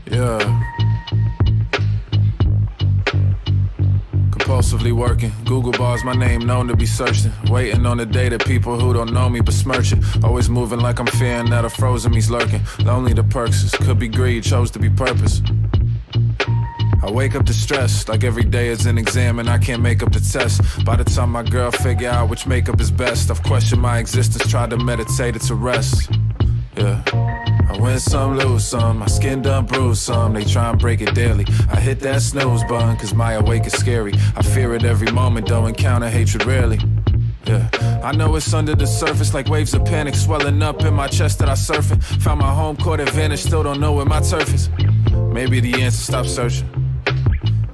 Yeah. Compulsively working. Google bars my name known to be searching. Waiting on the day that people who don't know me besmirch it. Always moving like I'm fearing that a frozen me's lurking. Lonely the perks is. Could be greed, chose to be purpose. I wake up distressed, like every day is an exam and I can't make up the test. By the time my girl figure out which makeup is best, I've questioned my existence, tried to meditate it to rest. Yeah. I win some, lose some, my skin done bruised some. They try and break it daily. I hit that snooze button, cause my awake is scary. I fear it every moment, though encounter hatred rarely. Yeah, I know it's under the surface like waves of panic swelling up in my chest that I surfing. Found my home court advantage, still don't know where my turf is. Maybe the answer, stop searching.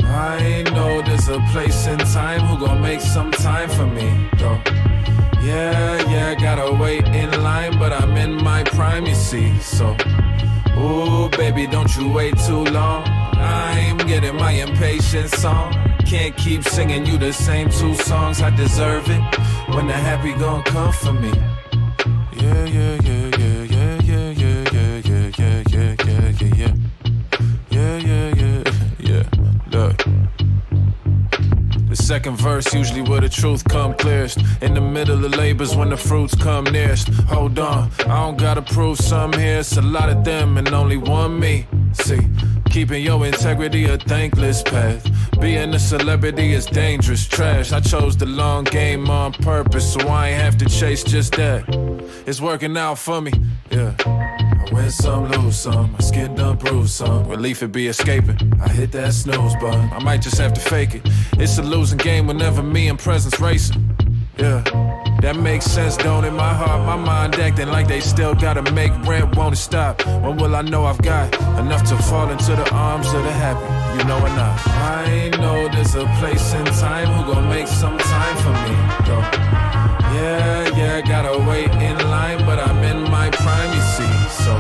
I know there's a place in time who gon' make some time for me, though. Yeah, gotta wait in line, but I'm in my prime, you see, so. Ooh, baby, don't you wait too long. I'm getting my impatience on. Can't keep singing you the same two songs, I deserve it. When the happy gon' come for me. Yeah, yeah, yeah, yeah, yeah, yeah, yeah, yeah, yeah, yeah, yeah, yeah, yeah. Yeah, yeah, yeah, yeah, look. The second verse usually where the truth come clearest. In the middle of labors when the fruits come nearest. Hold on, I don't gotta prove some here. It's a lot of them and only one me. See, keeping your integrity a thankless path. Being a celebrity is dangerous trash. I chose the long game on purpose, so I ain't have to chase just that. It's working out for me, yeah. I win some, lose some, my skin done bruised some. Relief it be escaping, I hit that snooze button. I might just have to fake it. It's a losing game whenever me and presence racing. Yeah, that makes sense, don't it? My heart, my mind acting like they still gotta make rent, won't it stop? When will I know I've got enough to fall into the arms of the happy? You know or not? I know there's a place in time who gon' make some time for me, though. Yeah, gotta wait in line, but I'm in my prime, you see, so.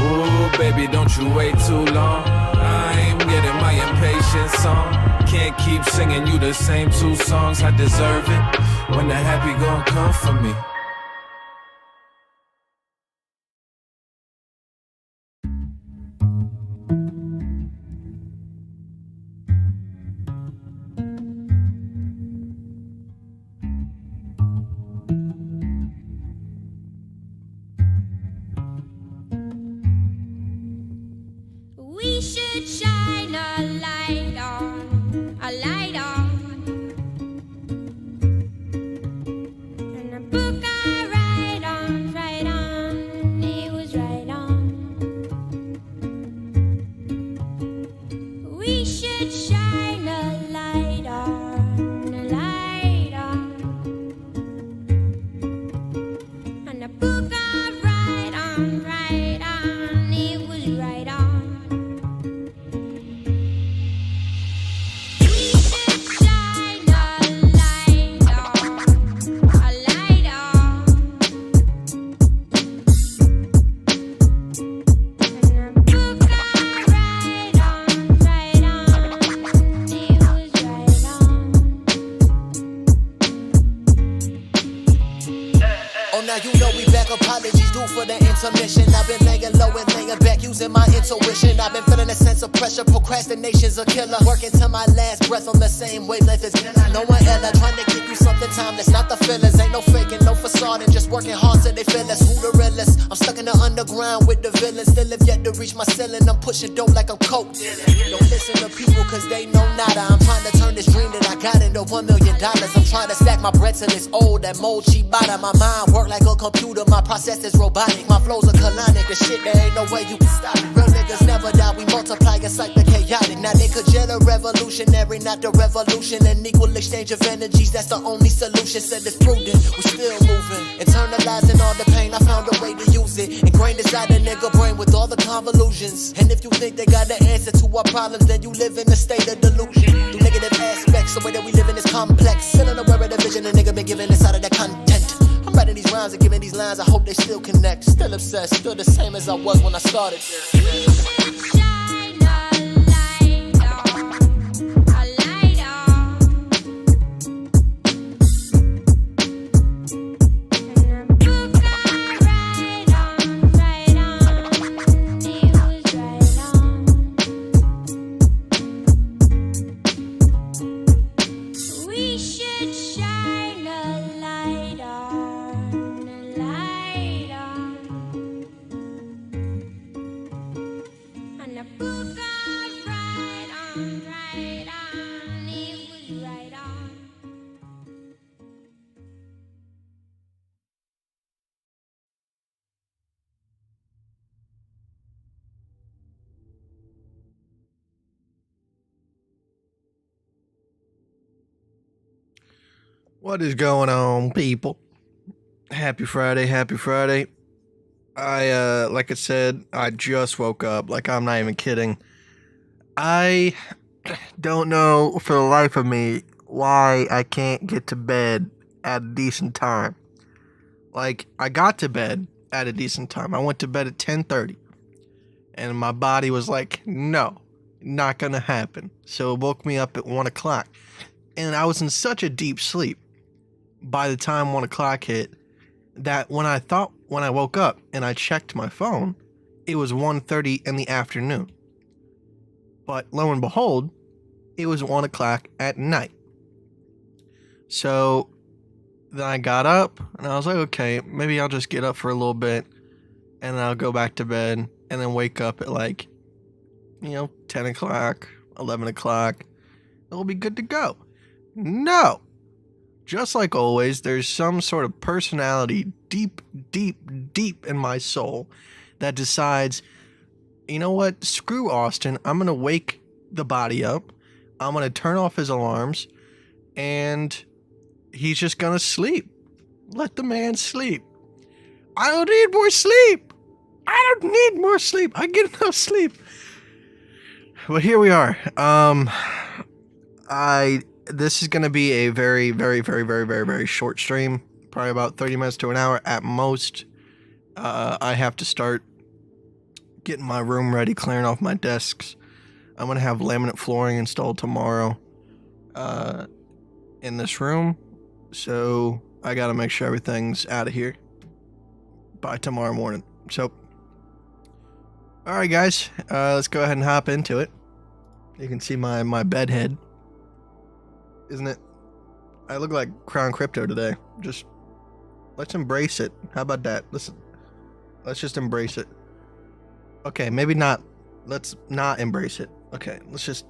Ooh, baby, don't you wait too long. I'm getting my impatience on. Can't keep singing you the same two songs, I deserve it. When the happy gon' come for me. We should shine a light on, a light on. And a book I write on, it was right on. We should shine a light on, a light on. And a book I write on, it was right on. Apologies due for the intermission. I've been laying low and laying back using my intuition. I've been feeling a sense of pressure, procrastination's a killer. Working till my last breath on the same wavelength as no one ever. Trying to give you something timeless, not the fillers. Ain't no faking, no facade, and just working hard till they feel us. Who the realest? I'm stuck in the underground with the villains. Still have yet to reach my ceiling. I'm pushing dope like I'm coke. Don't listen to people cause they know nada. I'm trying to turn this dream that I got into $1 million. I'm trying to stack my bread till it's old. That mold Chibata. My mind work like a computer. My process is robotic. My flows are colonic. The shit, there ain't no way you can stop it. Real niggas never die. We multiply, it's like the chaotic. Now they could jet a revolutionary, not the revolution. An equal exchange of energies, that's the only solution. Said it's prudent, we still moving. Internalizing all the pain, I found a way to use it. Ingrained inside the nigga brain with all the convolutions. And if you think they got the answer to our problems, then you live in a state of delusion. Through negative aspects, the way that we live in is complex. Still unaware of the vision a nigga been given inside of that content. I'm writing these rhymes and giving these lines, I hope they still connect. Still obsessed, still the same as I was when I started. Book What is going on, people? Happy Friday, happy Friday. Like I said, I just woke up. Like, I'm not even kidding. I don't know for the life of me why I can't get to bed at a decent time. Like, I got to bed at a decent time. I went to bed at 10:30. And my body was like, no, not gonna happen. So it woke me up at 1 o'clock. And I was in such a deep sleep by the time 1 o'clock hit that when I woke up and I checked my phone, it was 1:30 in the afternoon. But lo and behold, it was 1 o'clock at night. So then I got up and I was like, okay, maybe I'll just get up for a little bit and then I'll go back to bed and then wake up at 10 o'clock, 11 o'clock. It'll be good to go. No. Just like always, there's some sort of personality deep, deep, deep in my soul that decides, you know what, screw Austin, I'm going to wake the body up, I'm going to turn off his alarms, and he's just going to sleep. Let the man sleep. I don't need more sleep. I don't need more sleep. I get enough sleep. But here we are. This is going to be a very, very, very, very, very, very short stream. Probably about 30 minutes to an hour at most. I have to start getting my room ready, clearing off my desks. I'm going to have laminate flooring installed tomorrow in this room. So I got to make sure everything's out of here by tomorrow morning. So, all right, guys, let's go ahead and hop into it. You can see my bed head. Isn't it? I look like Crown Crypto today. Just let's embrace it. How about that? Let's just embrace it. Okay, maybe not. Let's not embrace it. Okay, let's just.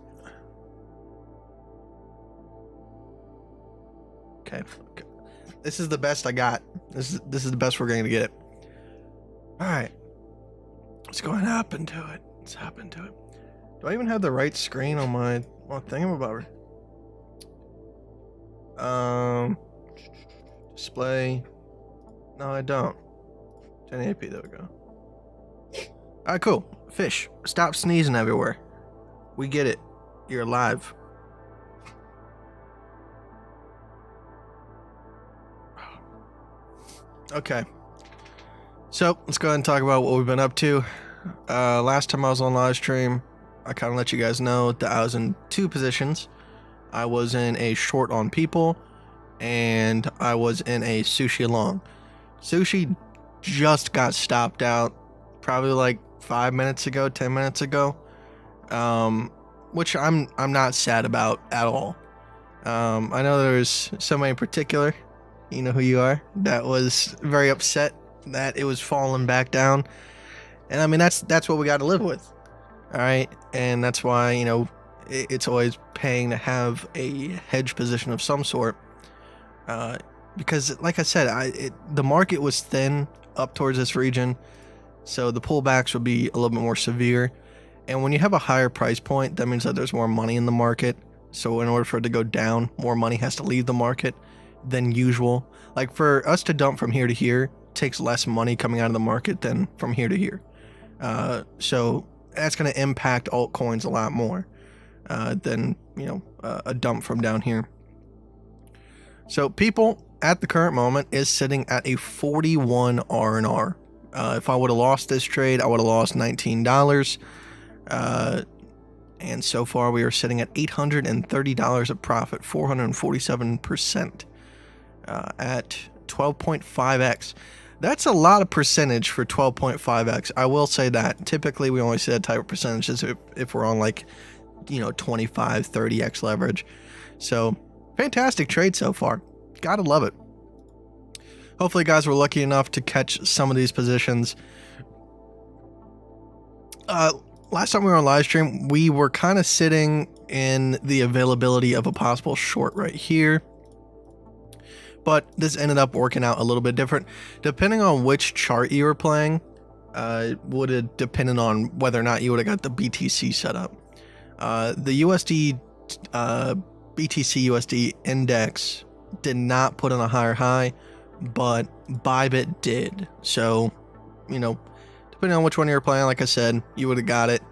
Okay. This is the best I got. This is the best we're going to get. All right. Let's go and hop into it. Let's hop into it. Do I even have the right screen on my thingamabobber? Display. No, I don't. 1080p, there we go. Alright, cool. Fish, stop sneezing everywhere. We get it. You're alive. Okay. So, let's go ahead and talk about what we've been up to. Last time I was on live stream, I kind of let you guys know that I was in two positions. I was in a short on people, and I was in a sushi long. Sushi just got stopped out probably like 5 minutes ago, 10 minutes ago, which I'm not sad about at all. I know there's somebody in particular, you know who you are, that was very upset that it was falling back down, and I mean that's what we got to live with, all right, and that's why it's always paying to have a hedge position of some sort, because like I said, the market was thin up towards this region, so the pullbacks would be a little bit more severe, and when you have a higher price point, that means that there's more money in the market, so in order for it to go down, more money has to leave the market than usual. Like for us to dump from here to here takes less money coming out of the market than from here to here, so that's going to impact altcoins a lot more than a dump from down here. So people at the current moment is sitting at a 41 R&R. If I would have lost this trade, I would have lost $19. And so far we are sitting at $830 of profit, 447% at 12.5x. That's a lot of percentage for 12.5x. I will say that. Typically we only see that type of percentages if we're on like 25, 30x leverage. So fantastic trade so far. Gotta love it. Hopefully guys were lucky enough to catch some of these positions. Last time we were on live stream, we were kind of sitting in the availability of a possible short right here, but this ended up working out a little bit different. Depending on which chart you were playing, would have depended on whether or not you would have got the BTC set up. The USD BTC USD index did not put in a higher high, but Bybit did. So, you know, depending on which one you were playing, like I said, you would have got it.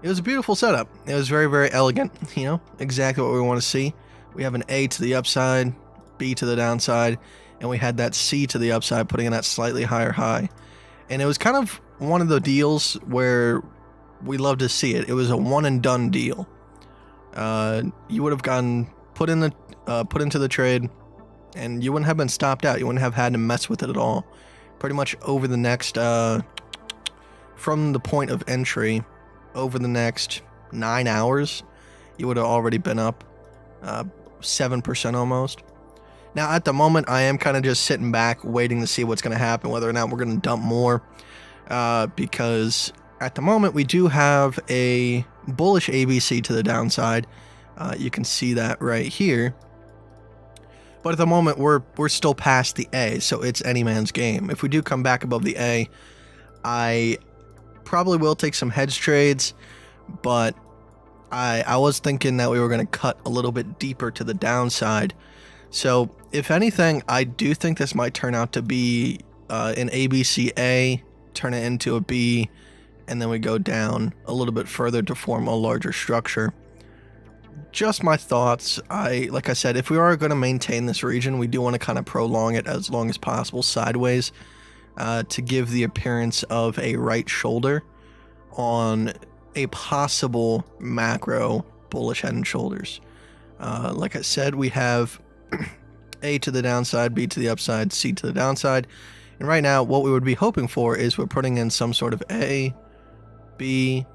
It was a beautiful setup. It was very, very elegant, you know, exactly what we want to see. We have an A to the upside, B to the downside, and we had that C to the upside, putting in that slightly higher high. And it was kind of one of the deals where we love to see it. It was a one and done deal. You would have gotten put into the trade, and you wouldn't have been stopped out. You wouldn't have had to mess with it at all. Pretty much over the next, from the point of entry, over the next 9 hours, you would have already been up 7% almost. Now, at the moment, I am kind of just sitting back, waiting to see what's going to happen, whether or not we're going to dump more, because at the moment, we do have a bullish ABC to the downside. You can see that right here. But at the moment, we're still past the A, so it's any man's game. If we do come back above the A, I probably will take some hedge trades, but I was thinking that we were going to cut a little bit deeper to the downside. So, if anything, I do think this might turn out to be an ABCA, turn it into a B, and then we go down a little bit further to form a larger structure. Just my thoughts. Like I said, if we are going to maintain this region, we do want to kind of prolong it as long as possible sideways to give the appearance of a right shoulder on a possible macro bullish head and shoulders. Like I said, we have A to the downside, B to the upside, C to the downside. And right now, what we would be hoping for is we're putting in some sort of A, B,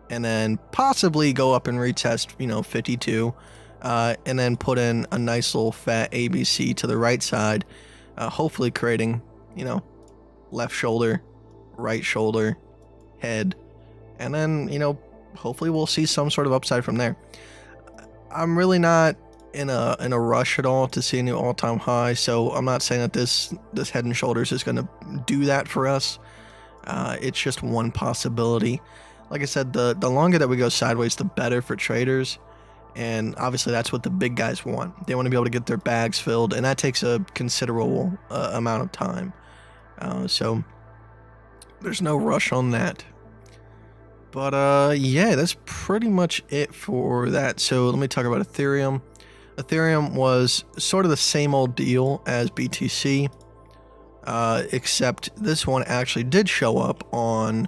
and then possibly go up and retest, 52, and then put in a nice little fat ABC to the right side, hopefully creating, left shoulder, right shoulder, head, and then, hopefully we'll see some sort of upside from there. I'm really not in a rush at all to see a new all-time high, so I'm not saying that this head and shoulders is going to do that for us. It's just one possibility. Like I said, the longer that we go sideways, the better for traders. And obviously that's what the big guys want. They want to be able to get their bags filled, and that takes a considerable amount of time. So there's no rush on that. But yeah, that's pretty much it for that. So let me talk about Ethereum. Ethereum was sort of the same old deal as BTC, except this one actually did show up on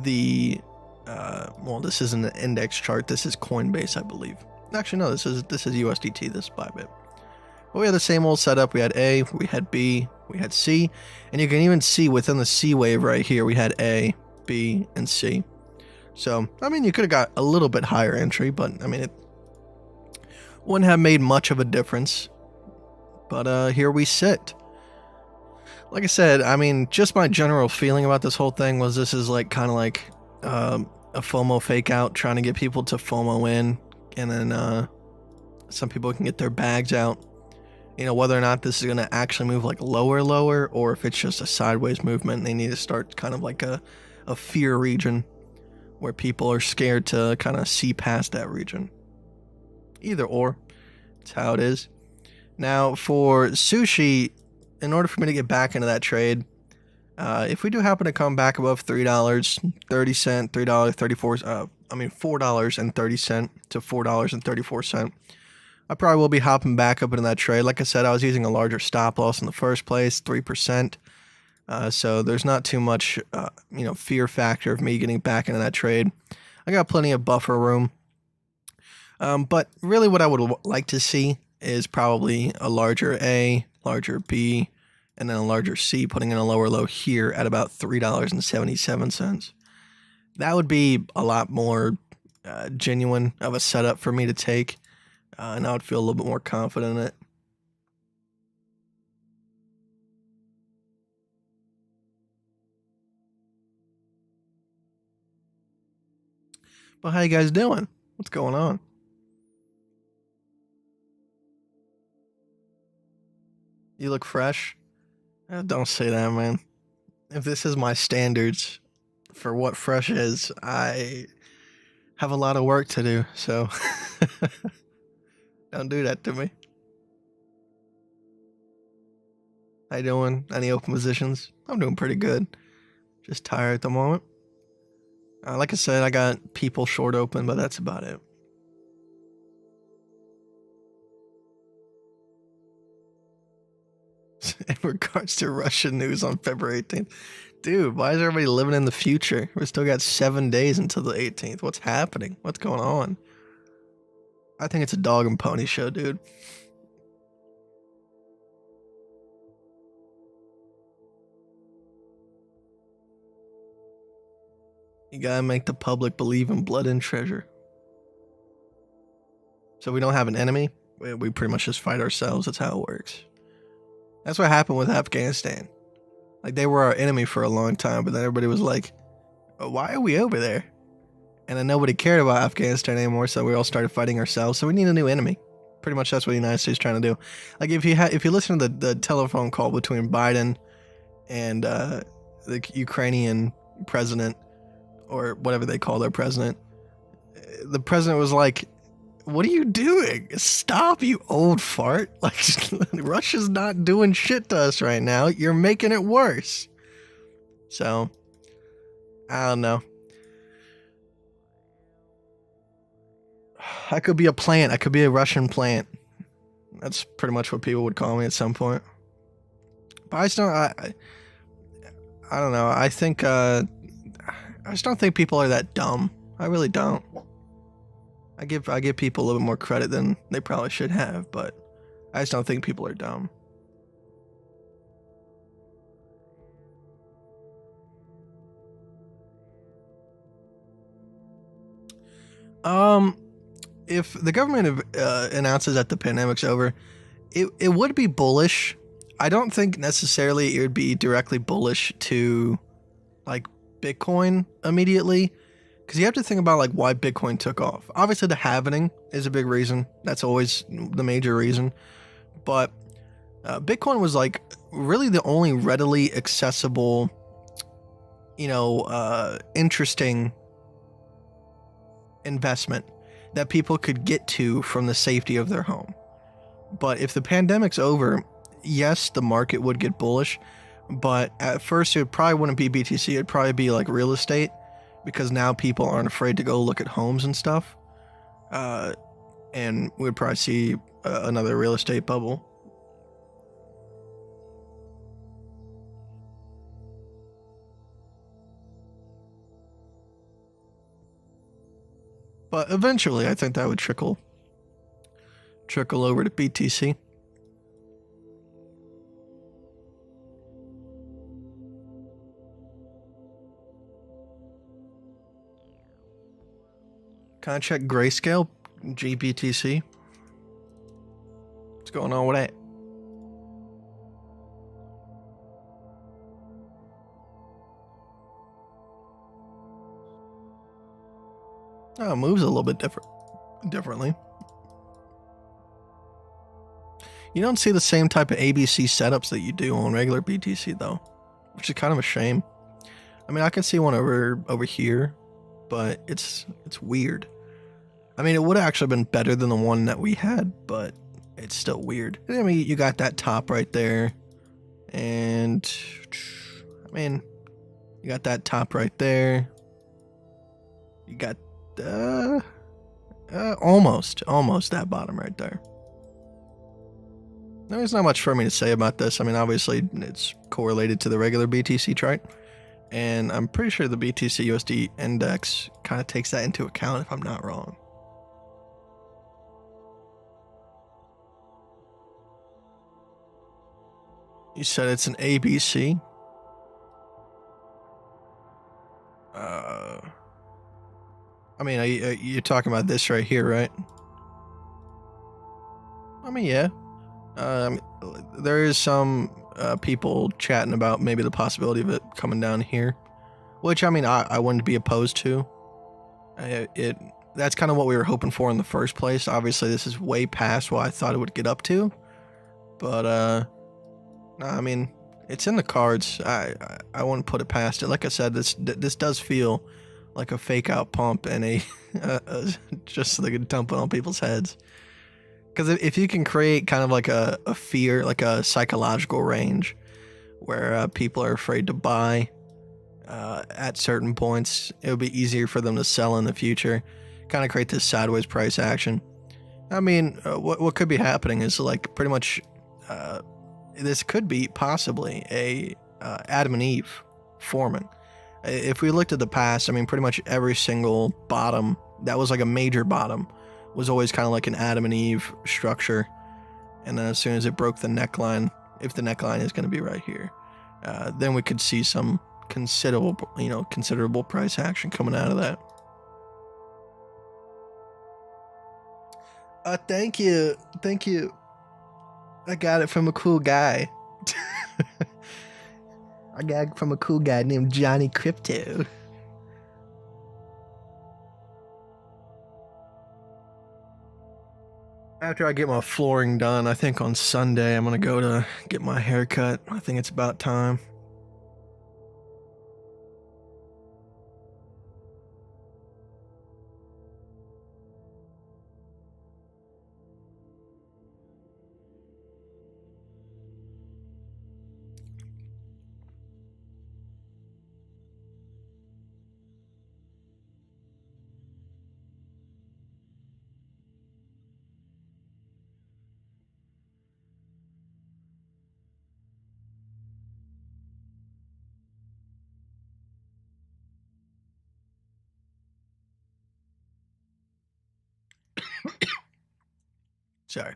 the well, this isn't an index chart, this is Coinbase, I believe. Actually, no, this is USDT, this Bybit. But we had the same old setup. We had A, we had B, we had C, and you can even see within the C wave right here, we had A, B, and C. So, I mean, you could have got a little bit higher entry, but I mean, it wouldn't have made much of a difference. But here we sit. Like I said, I mean, just my general feeling about this whole thing was this is like kind of like a FOMO fake out, trying to get people to FOMO in, and then some people can get their bags out. Whether or not this is going to actually move like lower, or if it's just a sideways movement, they need to start kind of like a fear region where people are scared to kind of see past that region. Either or, it's how it is. Now for sushi, in order for me to get back into that trade, if we do happen to come back above $3.30, $3.34, $4.30 to $4.34, I probably will be hopping back up into that trade. Like I said, I was using a larger stop loss in the first place, 3%. So there's not too much, fear factor of me getting back into that trade. I got plenty of buffer room. But really what I would like to see is probably a larger A, larger B, and then a larger C, putting in a lower low here at about $3.77. That would be a lot more genuine of a setup for me to take, and I would feel a little bit more confident in it. But how you guys doing? What's going on? You look fresh? Don't say that, man. If this is my standards for what fresh is, I have a lot of work to do, so don't do that to me. How you doing? Any open positions? I'm doing pretty good. Just tired at the moment. Like I said, I got people short open, but that's about it. In regards to Russian news on February 18th. Dude, why is everybody living in the future? We still got 7 days until the 18th. What's happening? What's going on? I think it's a dog and pony show, dude. You gotta make the public believe in blood and treasure. So we don't have an enemy. We pretty much just fight ourselves. That's how it works. That's what happened with Afghanistan. Like, they were our enemy for a long time, but then everybody was like, why are we over there? And then nobody cared about Afghanistan anymore, so we all started fighting ourselves. So we need a new enemy. Pretty much that's what the United States is trying to do. Like, if you listen to the telephone call between Biden and the Ukrainian president, or whatever they call their president, the president was like, what are you doing? Stop, you old fart. Like, Russia's not doing shit to us right now. You're making it worse. So, I don't know. I could be a plant. I could be a Russian plant. That's pretty much what people would call me at some point. But I just don't, I don't know. I think, I just don't think people are that dumb. I really don't. I give people a little bit more credit than they probably should have, but I just don't think people are dumb. If the government announces that the pandemic's over, it would be bullish. I don't think necessarily it would be directly bullish to, like, Bitcoin immediately. Because you have to think about, like, why Bitcoin took off. Obviously, the halvening is a big reason. That's always the major reason. But Bitcoin was, like, really the only readily accessible, interesting investment that people could get to from the safety of their home. But if the pandemic's over, yes, the market would get bullish. But at first, it probably wouldn't be BTC. It'd probably be, like, real estate. Because now people aren't afraid to go look at homes and stuff. And we'd probably see another real estate bubble. But eventually, I think that would trickle over to BTC. Can I check Grayscale? GBTC? What's going on with that? Oh, it moves a little bit differently. You don't see the same type of ABC setups that you do on regular BTC though, which is kind of a shame. I mean, I can see one over here, but it's weird. I mean, it would have actually been better than the one that we had, but it's still weird. I mean, you got that top right there, and I mean, you got that top right there. You got almost that bottom right there. There's not much for me to say about this. I mean, obviously, it's correlated to the regular BTC chart, and I'm pretty sure the BTC USD index kind of takes that into account, if I'm not wrong. You said it's an ABC? I mean, you're talking about this right here, right? I mean, yeah. There is some people chatting about maybe the possibility of it coming down here, which, I mean, I wouldn't be opposed to. That's kind of what we were hoping for in the first place. Obviously, this is way past what I thought it would get up to, but no, I mean, it's in the cards. I wouldn't put it past it. Like I said, this does feel like a fake out pump and a just so they could dump it on people's heads. Because if you can create kind of like a fear, like a psychological range where people are afraid to buy at certain points, it would be easier for them to sell in the future. Kind of create this sideways price action. I mean, what could be happening is like pretty much this could be possibly a Adam and Eve forming. If we looked at the past, I mean, pretty much every single bottom that was like a major bottom was always kind of like an Adam and Eve structure. And then as soon as it broke the neckline, if the neckline is going to be right here, then we could see some considerable price action coming out of that. Thank you. I got it from a cool guy. I got it from a cool guy named Johnny Crypto. After I get my flooring done, I think on Sunday I'm gonna go to get my hair cut. I think it's about time. Sorry.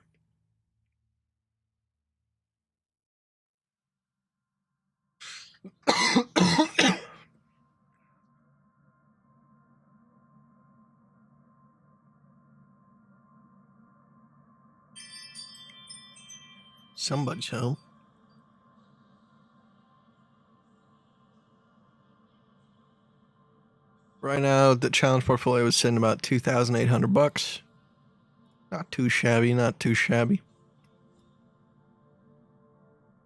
Somebody's home. Right now, the challenge portfolio is sitting about $2,800. Not too shabby, not too shabby.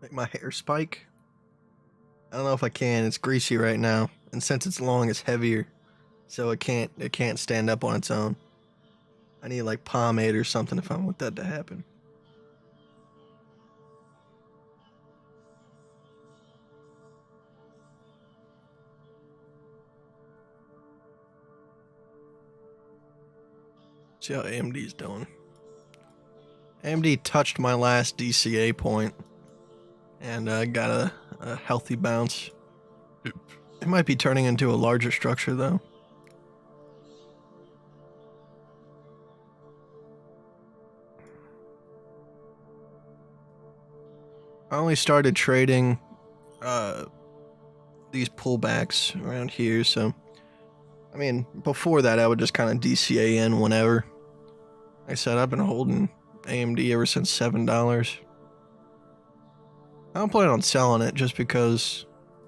Make my hair spike. I don't know if I can. It's greasy right now, and since it's long, it's heavier, so it can't stand up on its own. I need like pomade or something if I want that to happen. See how AMD's doing. AMD touched my last DCA point and got a healthy bounce. It might be turning into a larger structure though. I only started trading these pullbacks around here, so I mean, before that I would just kind of DCA in whenever. Like I said, I've been holding AMD ever since $7. I don't plan on selling it just because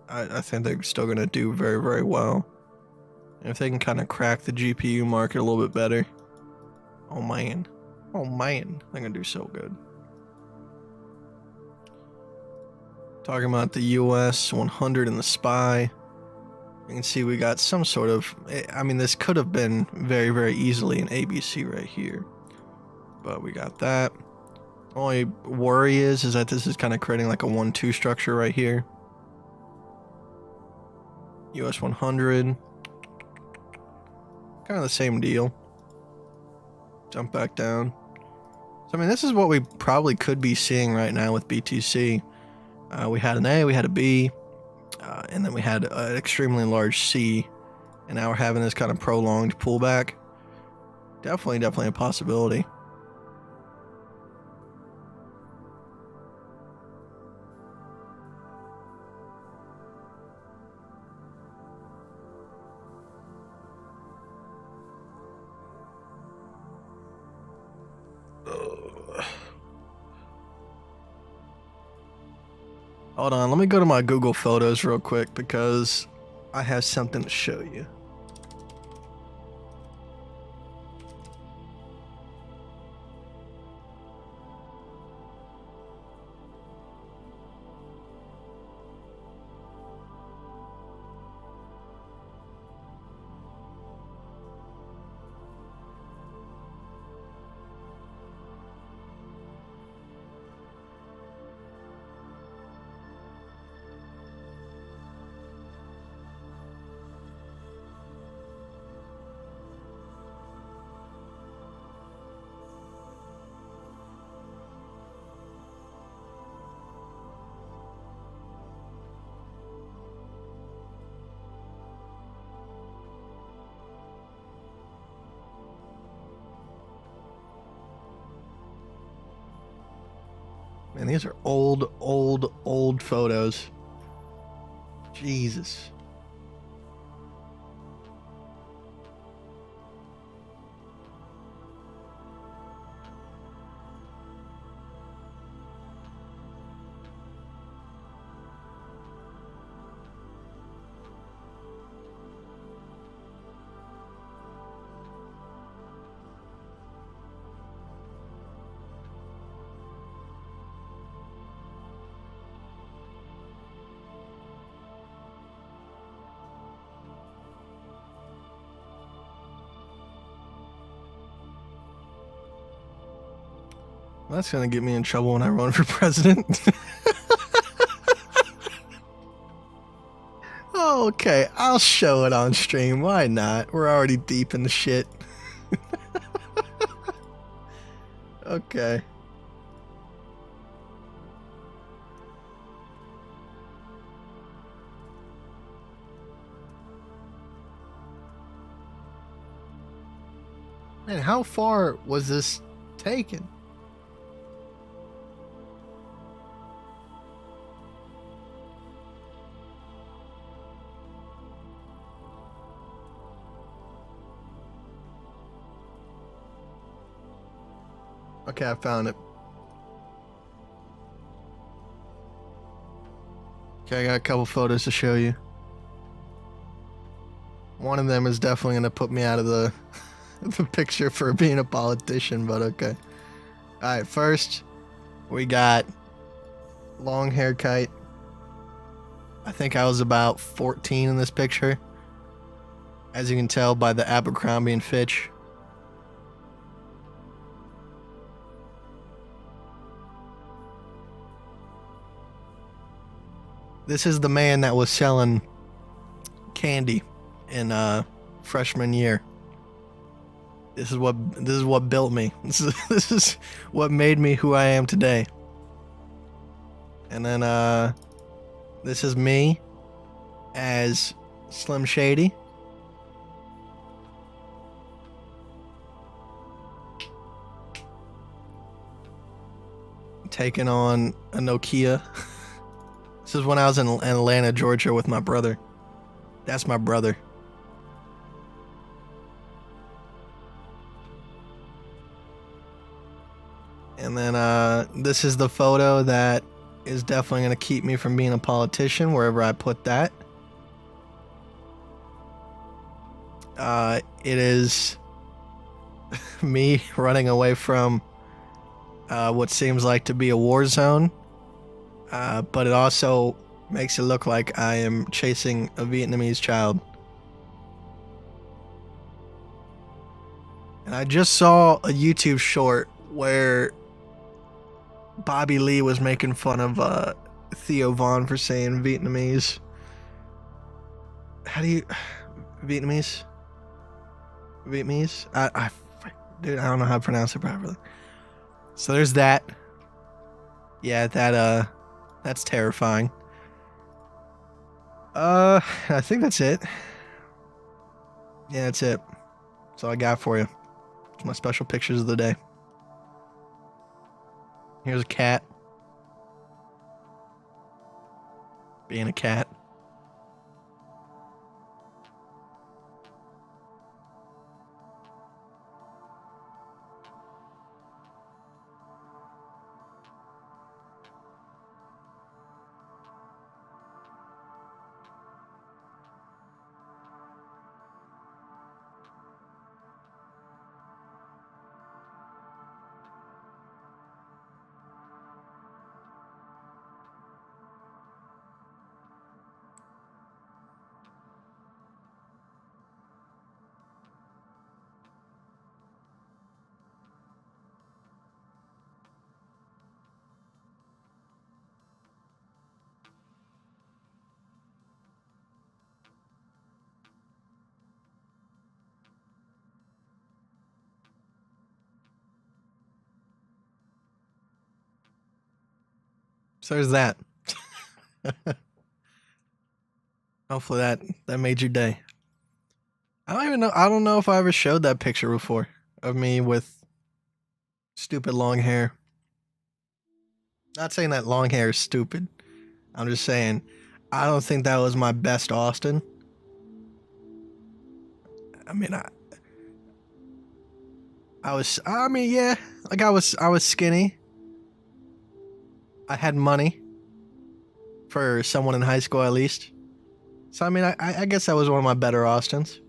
I think they're still going to do very, very well. And if they can kind of crack the GPU market a little bit better, oh man, they're going to do so good. Talking about the US 100 and the SPY, you can see we got some sort of, I mean, this could have been very, very easily an ABC right here. But we got that. Only worry is that this is kind of creating like a 1-2 structure right here. US 100. Kind of the same deal. Jump back down. So, I mean, this is what we probably could be seeing right now with BTC. We had an A, we had a B, and then we had an extremely large C. And now we're having this kind of prolonged pullback. Definitely a possibility. Hold on, let me go to my Google Photos real quick because I have something to show you. Man, these are old photos. Jesus. That's gonna get me in trouble when I run for president. Okay, I'll show it on stream. Why not? We're already deep in the shit. Okay. Man, how far was this taken? Okay, I found it. Okay, I got a couple photos to show you. One of them is definitely gonna put me out of the the picture for being a politician, but okay. Alright, first we got long hair Kite. I think I was about 14 in this picture. As you can tell by the Abercrombie and Fitch. This is the man that was selling candy in freshman year. This is what built me. This is what made me who I am today. And then this is me as Slim Shady. Taking on a Nokia. This is when I was in Atlanta, Georgia with my brother. That's my brother. And then this is the photo that is definitely going to keep me from being a politician wherever I put that. It is me running away from what seems like to be a war zone. But it also makes it look like I am chasing a Vietnamese child. And I just saw a YouTube short where Bobby Lee was making fun of Theo Von for saying Vietnamese. How do you... Vietnamese? Vietnamese? Dude, I don't know how to pronounce it properly. So there's that. Yeah, that's terrifying. I think that's it. Yeah, that's it. That's all I got for you. It's my special pictures of the day. Here's a cat. Being a cat. So there's that. Hopefully that made your day. I don't know if I ever showed that picture before of me with stupid long hair. Not saying that long hair is stupid. I'm just saying, I don't think that was my best Austin. I mean, I mean, yeah, like I was skinny. I had money for someone in high school at least. So I mean, I guess that was one of my better Austins.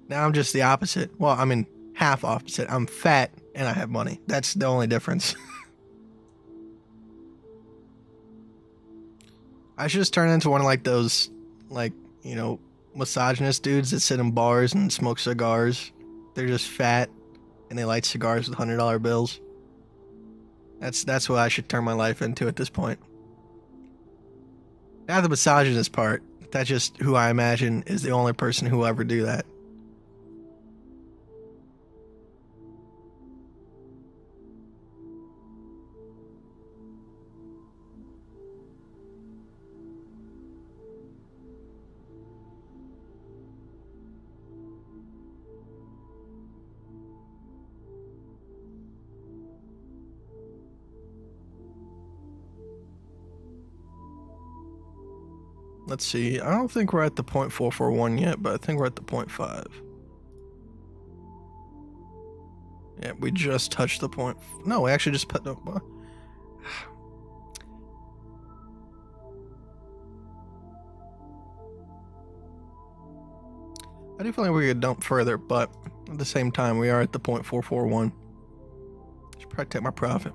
Now I'm just the opposite. Well, I mean, half opposite. I'm fat and I have money. That's the only difference. I should just turn into one of like those, like, you know, misogynist dudes that sit in bars and smoke cigars. They're just fat and they light cigars with $100 bills. That's what I should turn my life into at this point. Not the misogynist part. That's just who I imagine is the only person who will ever do that. Let's see. I don't think we're at the 0.441 yet, but I think we're at the 0.5. Yeah, we just touched the point. No, we actually just put. I do feel like we could dump further, but at the same time, we are at the 0.441. Should protect my profit.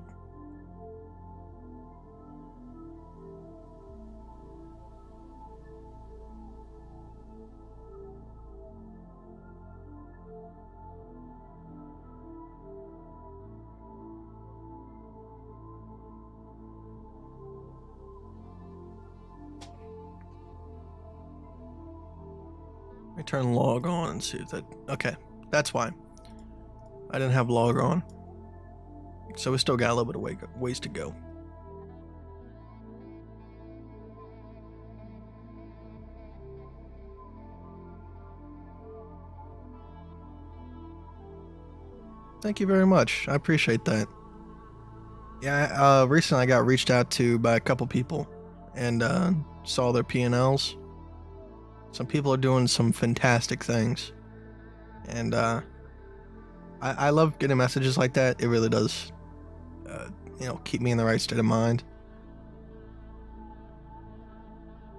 Let me turn log on and see if that... Okay, that's why. I didn't have log on. So we still got a little bit of ways to go. Thank you very much. I appreciate that. Yeah, recently I got reached out to by a couple people and saw their P&Ls. Some people are doing some fantastic things. And I love getting messages like that. It really does, you know, keep me in the right state of mind.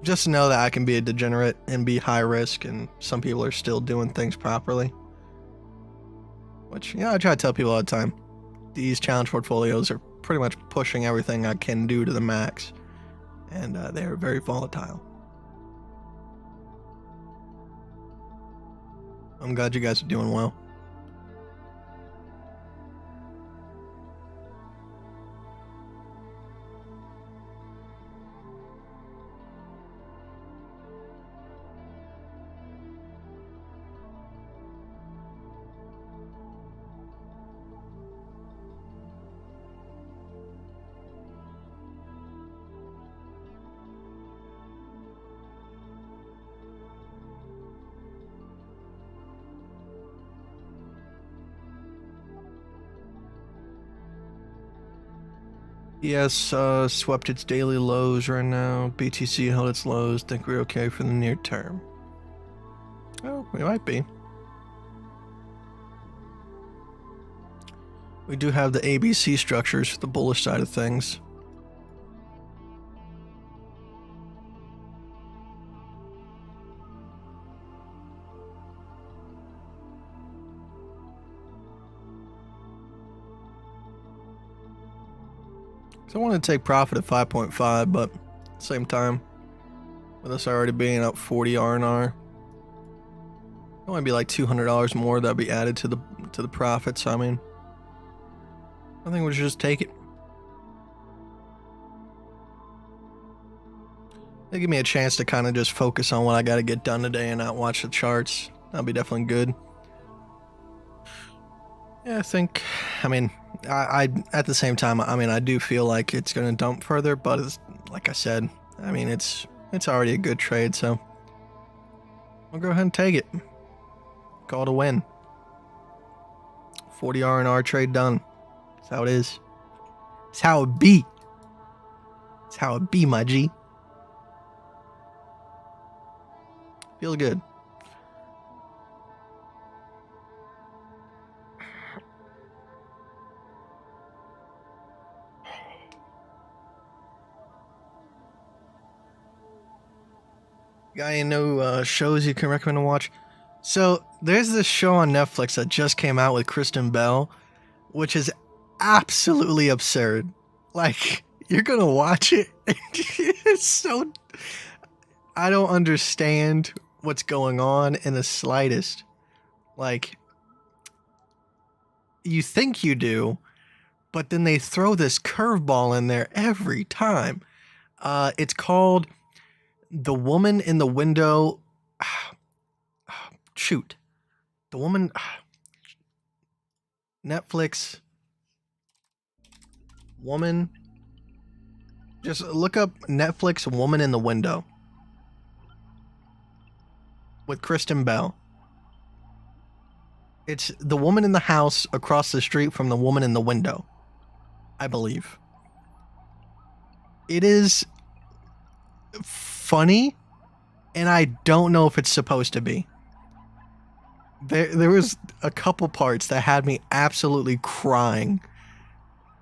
Just to know that I can be a degenerate and be high risk, and some people are still doing things properly. Which, you know, I try to tell people all the time. These challenge portfolios are pretty much pushing everything I can do to the max. And they're very volatile. I'm glad you guys are doing well. Yes, swept its daily lows right now. BTC held its lows. Think we're okay for the near term. Oh, we might be. We do have the ABC structures for the bullish side of things. So I wanted to take profit at 5.5, but at the same time, with us already being up 40 R&R, it only be like $200 more that'd be added to the profits. I mean, I think we should just take it. They give me a chance to kind of just focus on what I got to get done today and not watch the charts. That'll be definitely good. Yeah, I think, I mean, I at the same time, I mean, I do feel like it's going to dump further, but it's, like I said, I mean, it's already a good trade, so I'll go ahead and take it. Call it a win. 40 R&R trade done. That's how it is. It's how it be. It's how it be, my G. Feel good. Got any new shows you can recommend to watch? So there's this show on Netflix that just came out with Kristen Bell, which is absolutely absurd. Like, you're gonna watch it. It's so... I don't understand what's going on in the slightest. Like, you think you do, but then they throw this curveball in there every time. It's called The Woman in the Window. Shoot. The Woman... Netflix... Woman... Just look up Netflix Woman in the Window. With Kristen Bell. It's the woman in the house across the street from the woman in the window, I believe. It is funny, and I don't know if it's supposed to be. There was a couple parts that had me absolutely crying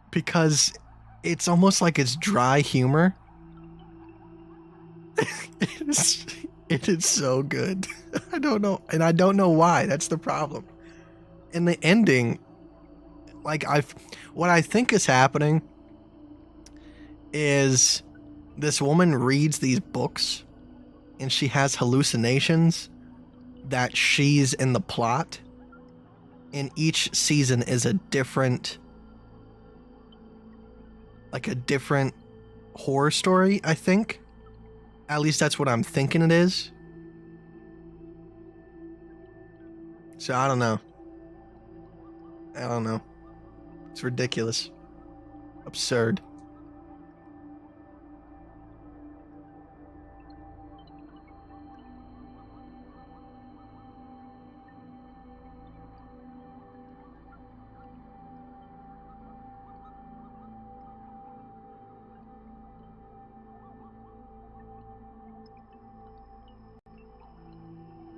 because it's almost like it's dry humor. It is so good. I don't know, and I don't know why. That's the problem. And the ending, like what I think is happening is this woman reads these books and she has hallucinations that she's in the plot, and each season is a different horror story, I think. At least that's what I'm thinking it is. So I don't know. It's ridiculous. Absurd.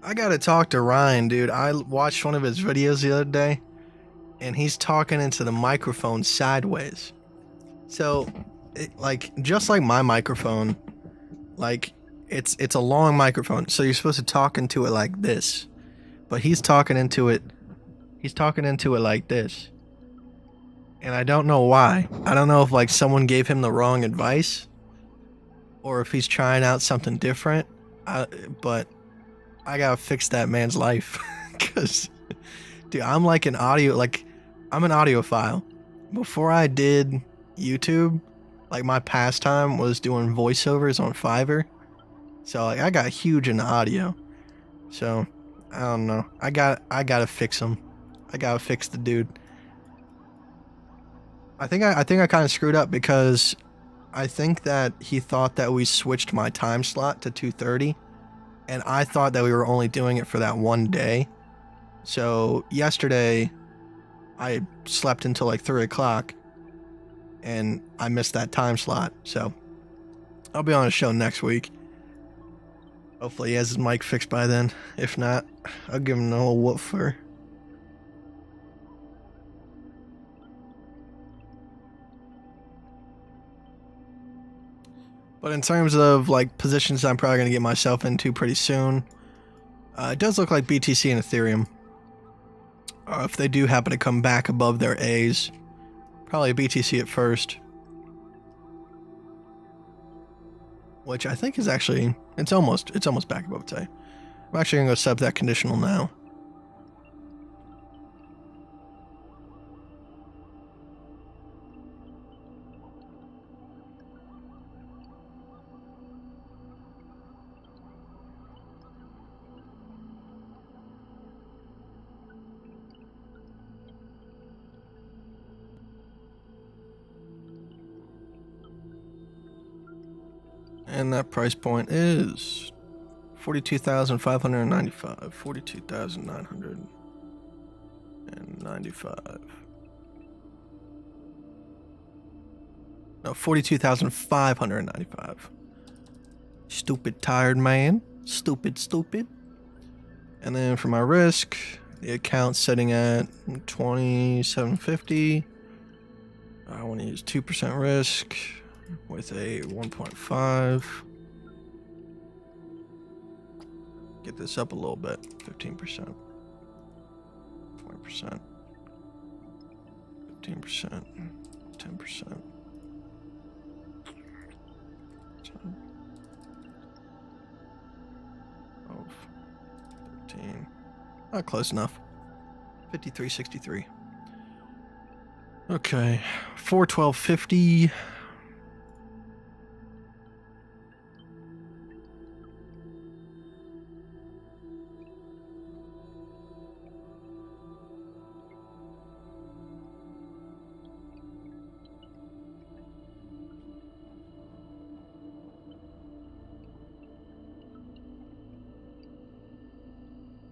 I gotta talk to Ryan, dude. I watched one of his videos the other day, and he's talking into the microphone sideways. So, just like my microphone, like it's a long microphone, so you're supposed to talk into it like this, but he's talking into it like this, and I don't know why. I don't know if like someone gave him the wrong advice, or if he's trying out something different. But I gotta fix that man's life, because, dude, I'm like I'm an audiophile. Before I did YouTube, like my pastime was doing voiceovers on Fiverr. So like I got huge into audio. So I don't know. I gotta fix him. I gotta fix the dude. I think I kind of screwed up because I think that he thought that we switched my time slot to 2:30, and I thought that we were only doing it for that one day. So yesterday I slept until like 3 o'clock, and I missed that time slot. So I'll be on a show next week. Hopefully he has his mic fixed by then. If not, I'll give him the whole woofer. But in terms of like positions I'm probably going to get myself into pretty soon, it does look like BTC and Ethereum. If they do happen to come back above their A's, probably BTC at first. Which I think is actually, it's almost back above its A. I'm actually going to go sub that conditional now. And that price point is 42,595, 42,995. No, 42,595. Stupid tired man. Stupid. And then for my risk, the account's setting at 2750. I want to use 2% risk with a 1.5. Get this up a little bit. 15%. 20%. 15%. 10%. 13. Not close enough. 53.63. Okay. 412.50.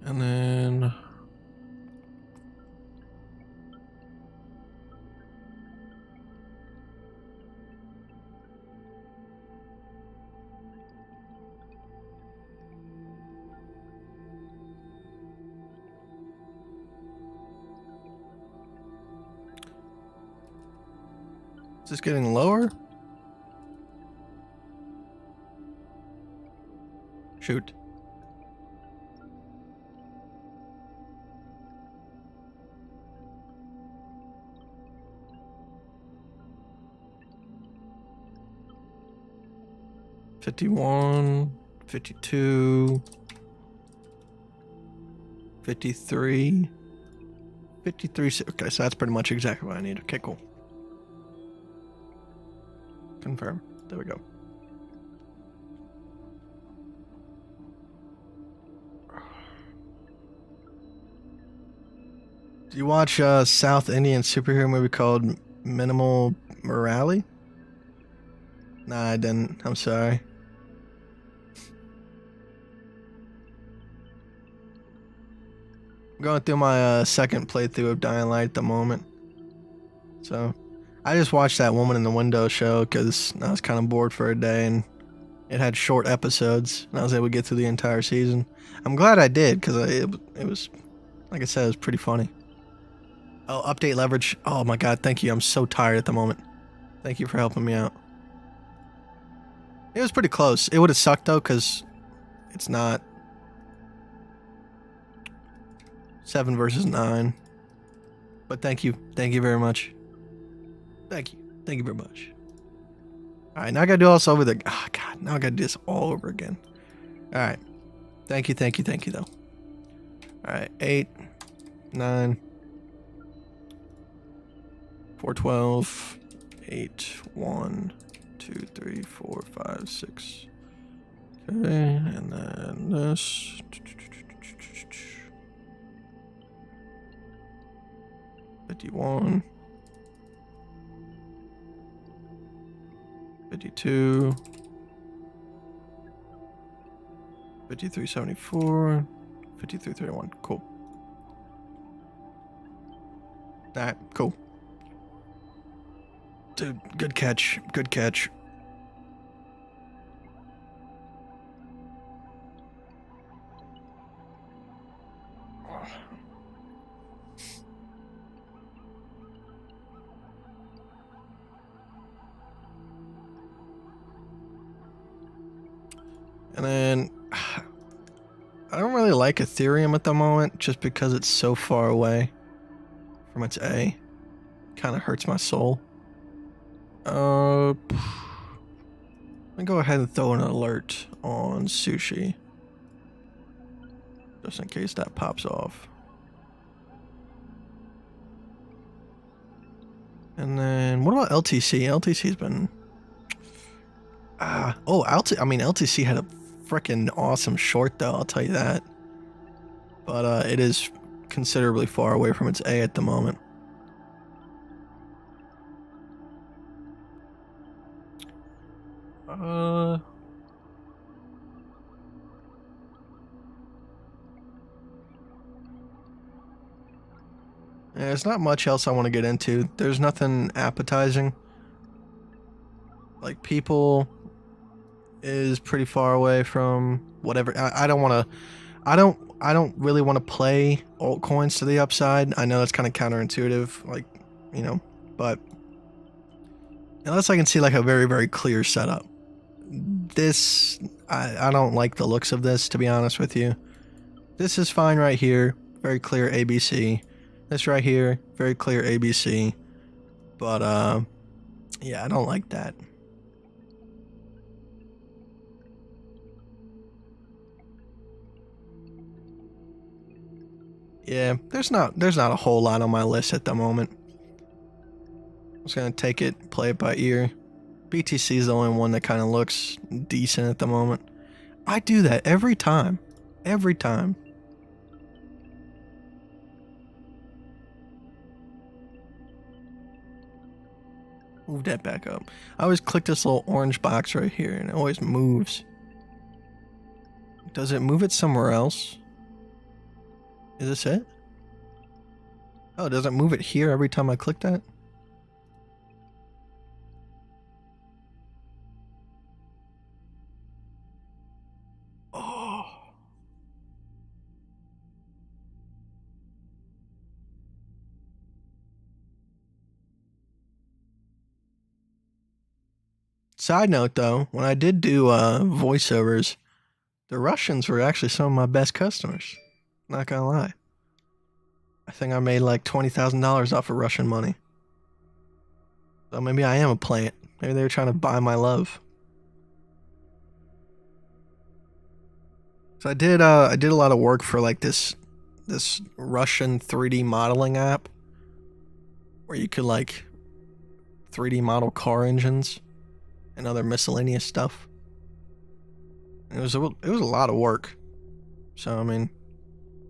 And then is this getting lower? Shoot. $51, $52, $53, $53. Okay, so that's pretty much exactly what I need. Okay, cool. Confirm. There we go. Do you watch a South Indian superhero movie called Minimal Morale? Nah, I didn't. I'm sorry. I'm going through my second playthrough of Dying Light at the moment. So, I just watched that Woman in the Window show because I was kind of bored for a day and it had short episodes and I was able to get through the entire season. I'm glad I did because it was, like I said, it was pretty funny. Oh, update leverage. Oh my god, thank you. I'm so tired at the moment. Thank you for helping me out. It was pretty close. It would have sucked though because it's not 7 versus 9. But thank you. Thank you very much. Thank you. Thank you very much. Alright, now I gotta do all this over the... Oh, God. Now I gotta do this all over again. Alright. Thank you though. Alright, 8, 9, 412, 8, 1, 2, 3, 4, 5, 6. Okay, and then this. 51, 52, 53.74, 53.31. Cool. Alright, cool. Dude, good catch. Good catch. And then I don't really like Ethereum at the moment just because it's so far away from its A. Kind of hurts my soul. Let me go ahead and throw an alert on sushi. Just in case that pops off. And then what about LTC? LTC's been LTC had a freaking awesome short though, I'll tell you that. But it is considerably far away from its A at the moment. Yeah, there's not much else I want to get into. There's nothing appetizing. Like people is pretty far away from whatever. I don't want to. I don't really want to play altcoins to the upside. I know that's kind of counterintuitive, like, you know, but unless I can see like a very, very clear setup. This, I don't like the looks of this, to be honest with you. This is fine right here. Very clear ABC. This right here, very clear ABC. But, yeah, I don't like that. Yeah, there's not a whole lot on my list at the moment. I'm just gonna take it, play it by ear. BTC is the only one that kind of looks decent at the moment. I do that every time. Every time. Move that back up. I always click this little orange box right here and it always moves. Does it move it somewhere else? Is this it? Oh, does it move it here every time I click that? Oh. Side note though, when I did do voiceovers, the Russians were actually some of my best customers. Not gonna lie. I think I made like $20,000 off of Russian money. So maybe I am a plant. Maybe they were trying to buy my love. So I did a lot of work for like this Russian 3D modeling app where you could like 3D model car engines and other miscellaneous stuff. And it was a lot of work. So I mean,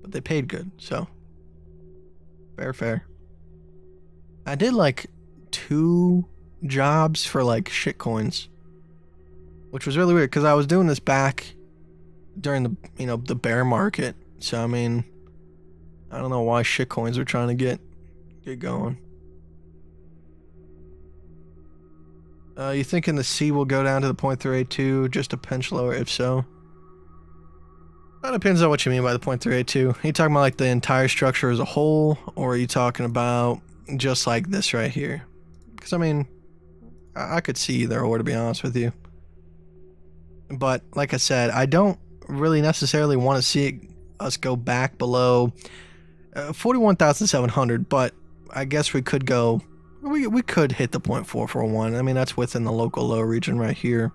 but they paid good, so fair. I did like 2 jobs for like shitcoins, which was really weird because I was doing this back during the, you know, the bear market. So I mean, I don't know why shitcoins are trying to get going. You thinking the C will go down to the 0.382 just a pinch lower? If so, that depends on what you mean by the 0.382. Are you talking about like the entire structure as a whole, or are you talking about just like this right here? Because I mean, I could see either or, to be honest with you. But like I said, I don't really necessarily want to see us go back below 41,700, but I guess we could go. We could hit the 0.441. I mean, that's within the local low region right here.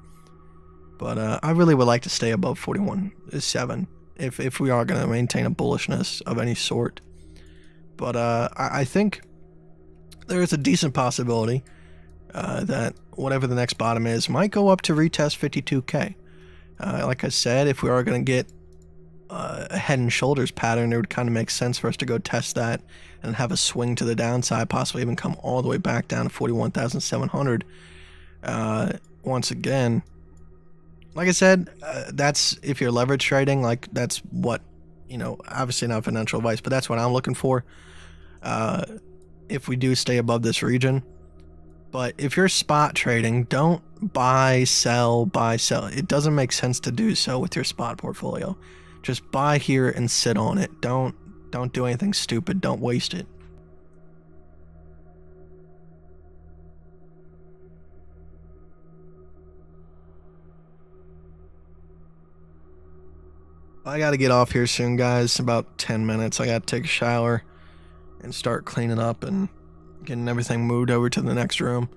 But I really would like to stay above 41.7 if we are going to maintain a bullishness of any sort. But I think there is a decent possibility that whatever the next bottom is might go up to retest 52K. Like I said, if we are going to get a head and shoulders pattern, it would kind of make sense for us to go test that and have a swing to the downside, possibly even come all the way back down to 41,700 once again. Like I said, that's if you're leverage trading, like that's what, you know, obviously not financial advice, but that's what I'm looking for if we do stay above this region. But if you're spot trading, don't buy, sell. It doesn't make sense to do so with your spot portfolio. Just buy here and sit on it. Don't do anything stupid. Don't waste it. I gotta get off here soon, guys. About 10 minutes. I gotta take a shower and start cleaning up and getting everything moved over to the next room.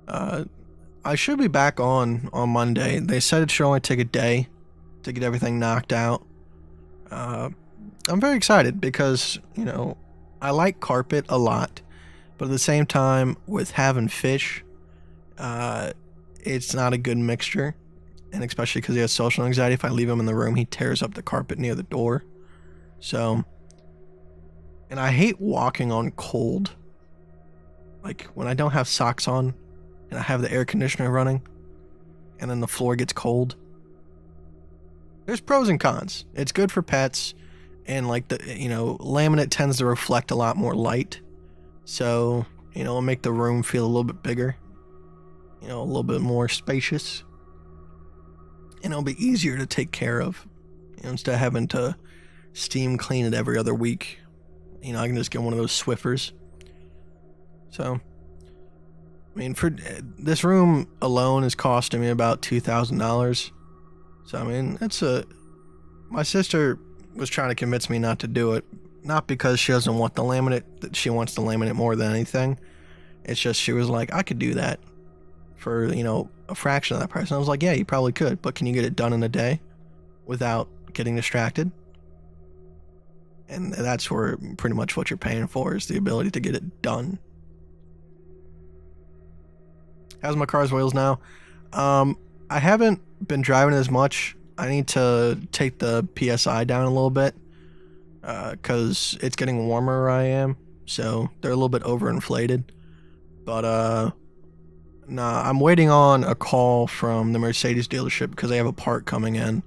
I should be back on Monday. They said it should only take a day to get everything knocked out. I'm very excited because, you know, I like carpet a lot, but at the same time, with having fish, it's not a good mixture. And especially because he has social anxiety, if I leave him in the room, he tears up the carpet near the door. So, and I hate walking on cold. Like when I don't have socks on and I have the air conditioner running and then the floor gets cold. There's pros and cons. It's good for pets, and like the, you know, laminate tends to reflect a lot more light. So, you know, it'll make the room feel a little bit bigger. you know, a little bit more spacious. And it'll be easier to take care of. You know, instead of having to steam clean it every other week. You know, I can just get one of those Swiffers. So, I mean, for this room alone is costing me about $2,000. So, I mean, my sister was trying to convince me not to do it. Not because she doesn't want the laminate, that she wants the laminate more than anything. It's just she was like, I could do that for, you know, a fraction of that price. And I was like, yeah, you probably could, but can you get it done in a day without getting distracted? And that's where pretty much what you're paying for is the ability to get it done. How's my car's wheels now? I haven't been driving as much. I need to take the PSI down a little bit because it's getting warmer where I am, so they're a little bit overinflated. But nah, I'm waiting on a call from the Mercedes dealership because they have a part coming in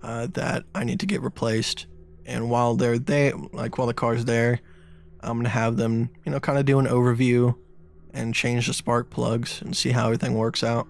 that I need to get replaced. And while they're there, like while the car's there, I'm gonna have them, you know, kind of do an overview and change the spark plugs and see how everything works out.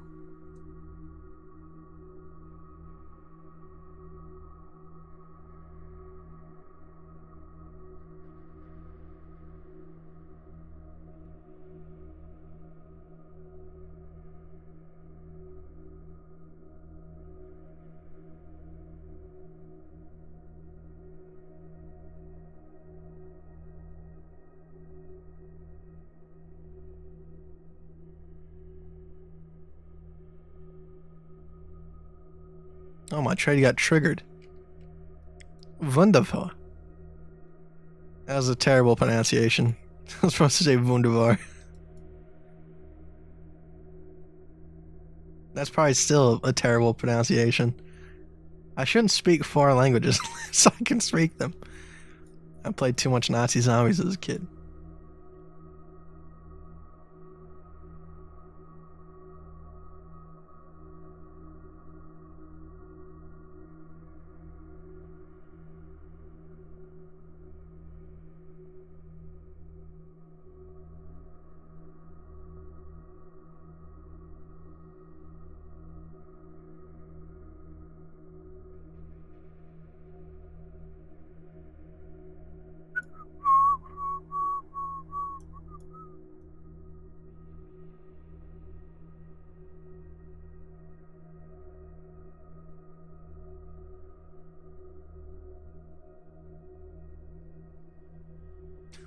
Oh, my trade got triggered. Wunderbar. That was a terrible pronunciation. I was supposed to say wunderbar. That's probably still a terrible pronunciation. I shouldn't speak foreign languages unless I can speak them. I played too much Nazi zombies as a kid.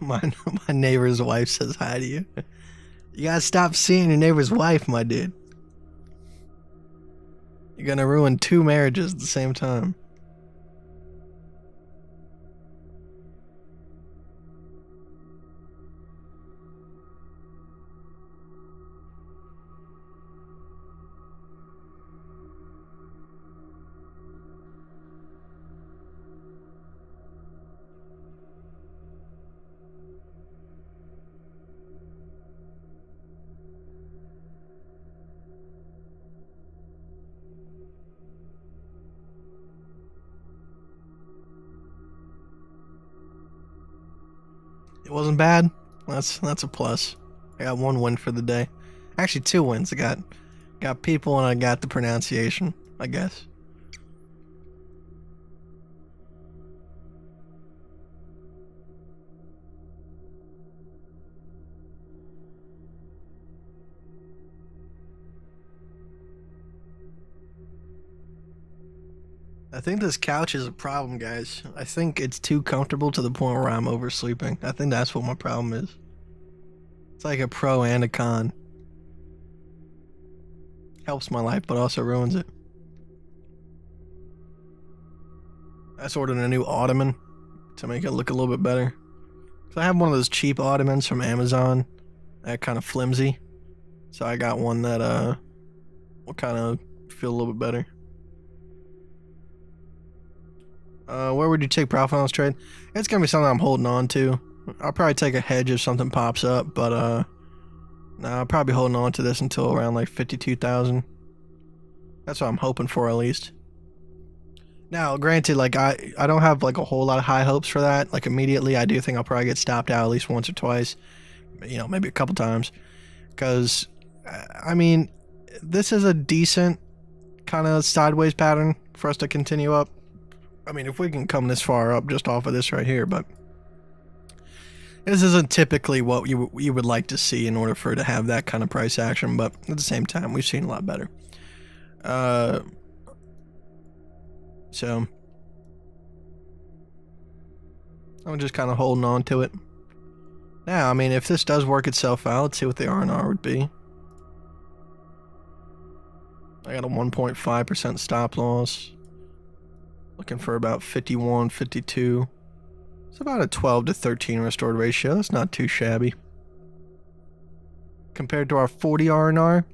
My neighbor's wife says hi to you. You gotta stop seeing your neighbor's wife, my dude. You're gonna ruin 2 marriages at the same time. It wasn't bad. That's a plus. I got 1 win for the day. Actually, 2 wins. I got people and I got the pronunciation, I guess. I think this couch is a problem, guys. I think it's too comfortable to the point where I'm oversleeping. I think that's what my problem is. It's like a pro and a con. Helps my life, but also ruins it. I just ordered a new ottoman to make it look a little bit better. So I have one of those cheap ottomans from Amazon. That kind of flimsy. So I got one that will kind of feel a little bit better. Where would you take profit on this trade? It's gonna be something I'm holding on to. I'll probably take a hedge if something pops up, but nah, I'll probably be holding on to this until around like 52,000. That's what I'm hoping for, at least. Now, granted, like I don't have like a whole lot of high hopes for that. Like immediately, I do think I'll probably get stopped out at least once or twice. You know, maybe a couple times. Because, I mean, this is a decent kind of sideways pattern for us to continue up. I mean, if we can come this far up just off of this right here, but this isn't typically what you would like to see in order for it to have that kind of price action, but at the same time, we've seen a lot better. So I'm just kind of holding on to it. Now, I mean, if this does work itself out, let's see what the R&R would be. I got a 1.5% stop loss. Looking for about 51, 52. It's about a 12 to 13 restored ratio. That's not too shabby. Compared to our 40 R&R,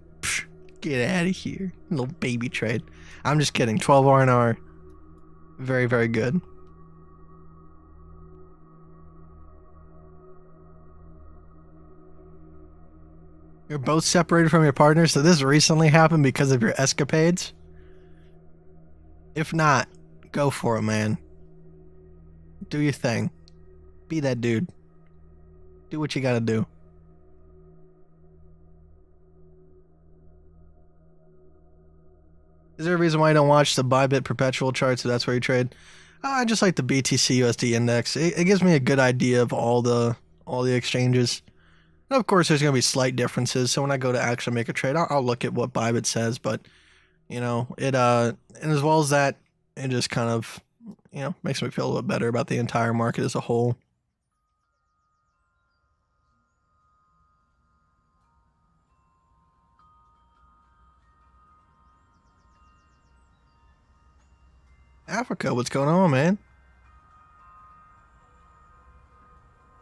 get out of here. Little baby trade. I'm just kidding. 12 R&R. Very, very good. You're both separated from your partner, so this recently happened because of your escapades? If not, go for it, man. Do your thing. Be that dude. Do what you gotta do. Is there a reason why you don't watch the Bybit perpetual charts if that's where you trade? I just like the BTC USD index. It gives me a good idea of all the exchanges. And of course, there's going to be slight differences. So when I go to actually make a trade, I'll look at what Bybit says. But, you know, and as well as that, it just kind of, you know, makes me feel a little bit better about the entire market as a whole. Africa, what's going on, man?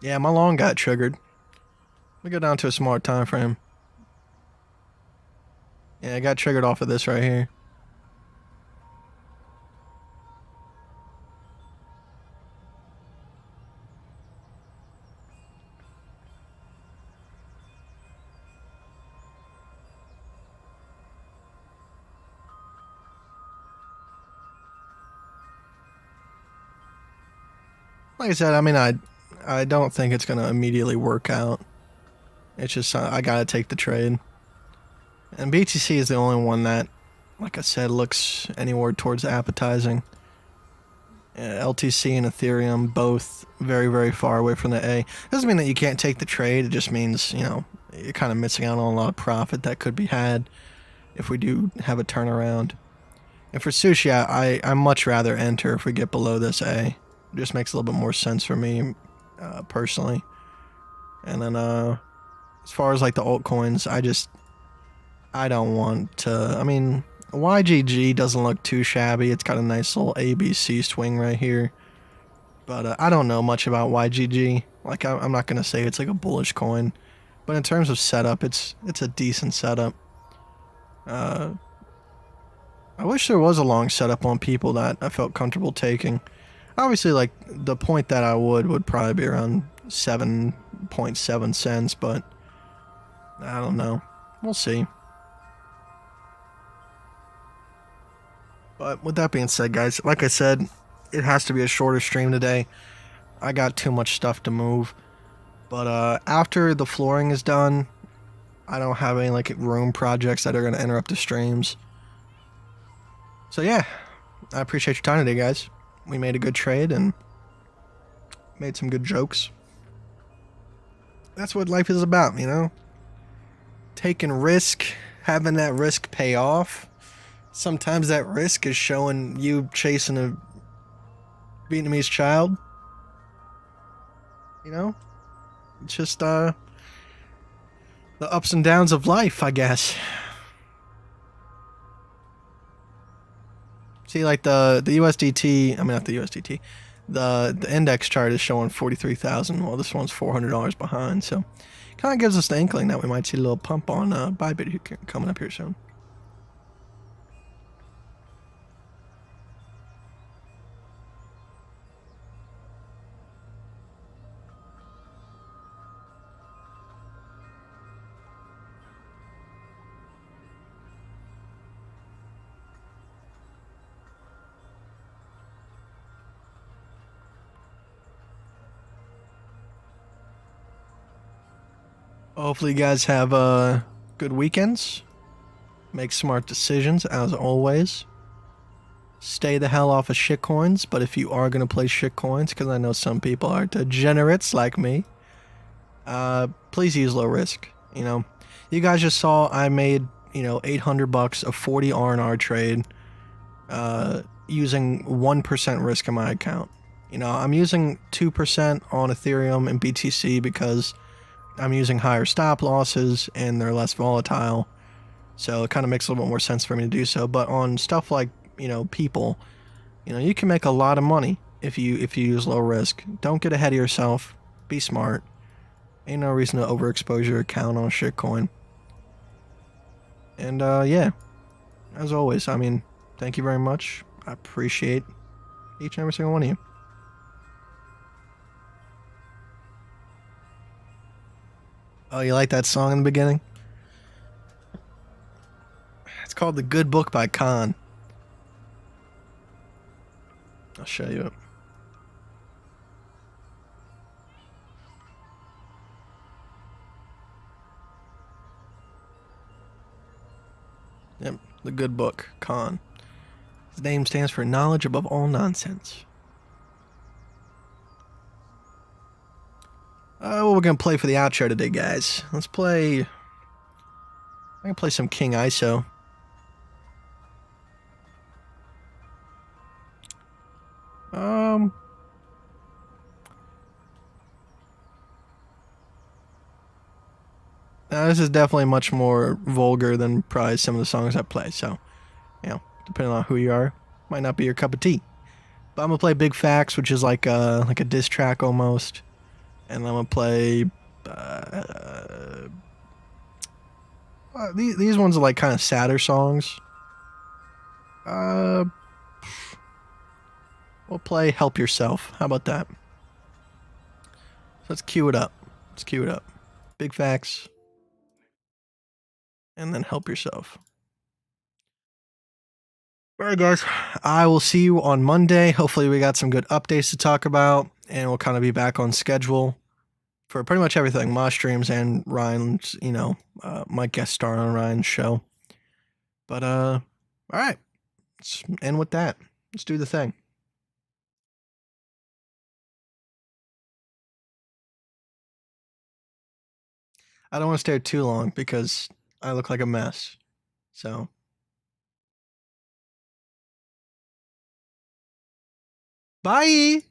Yeah, my long got triggered. We go down to a smart time frame. Yeah, I got triggered off of this right here. Like I said, I mean, I don't think it's going to immediately work out. It's just, I got to take the trade. And BTC is the only one that, like I said, looks anywhere towards appetizing. LTC and Ethereum, both very, very far away from the A. Doesn't mean that you can't take the trade. It just means, you know, you're kind of missing out on a lot of profit that could be had if we do have a turnaround. And for sushi, I much rather enter if we get below this A. It just makes a little bit more sense for me, personally. And then, as far as like the altcoins, I don't want to. I mean, YGG doesn't look too shabby. It's got a nice little ABC swing right here. But I don't know much about YGG. Like, I'm not going to say it's like a bullish coin. But in terms of setup, it's a decent setup. I wish there was a long setup on people that I felt comfortable taking. Obviously, like, the point that I would probably be around 7.7 cents, but I don't know. We'll see. But with that being said, guys, like I said, it has to be a shorter stream today. I got too much stuff to move. But after the flooring is done, I don't have any like room projects that are going to interrupt the streams. So yeah, I appreciate your time today, guys. We made a good trade and made some good jokes. That's what life is about, you know? Taking risk, having that risk pay off. Sometimes that risk is showing you chasing a Vietnamese child. You know? It's just the ups and downs of life, I guess. See, like the USDT, I mean not the USDT, the index chart is showing 43,000. Well, this one's $400 behind, so kind of gives us the inkling that we might see a little pump on Bybit coming up here soon. Hopefully you guys have good weekends. Make smart decisions, as always. Stay the hell off of shitcoins, but if you are going to play shitcoins, because I know some people are degenerates like me, please use low risk. You know, you guys just saw I made, you know, $800 a 40 R&R trade using 1% risk in my account. You know, I'm using 2% on Ethereum and BTC because I'm using higher stop losses and they're less volatile. So it kind of makes a little bit more sense for me to do so. But on stuff like, you know, people, you know, you can make a lot of money if you use low risk. Don't get ahead of yourself. Be smart. Ain't no reason to overexpose your account on a shitcoin. And yeah, as always, I mean, thank you very much. I appreciate each and every single one of you. Oh, you like that song in the beginning? It's called The Good Book by Khan. I'll show you it. Yep, The Good Book, Khan. His name stands for knowledge above all nonsense. What we're gonna play for the outro today, guys. Let's play. I'm gonna play some King ISO. Now this is definitely much more vulgar than probably some of the songs I play. So, you know, depending on who you are, might not be your cup of tea. But I'm gonna play Big Facts, which is like a diss track almost. And I'm gonna play these ones are like kind of sadder songs. We'll play Help Yourself. How about that? So let's cue it up. Let's cue it up. Big Facts. And then Help Yourself. Alright guys, I will see you on Monday. Hopefully we got some good updates to talk about. And we'll kind of be back on schedule for pretty much everything. My streams and Ryan's, you know, my guest star on Ryan's show. But, alright. Let's end with that. Let's do the thing. I don't want to stay too long because I look like a mess. So. Bye!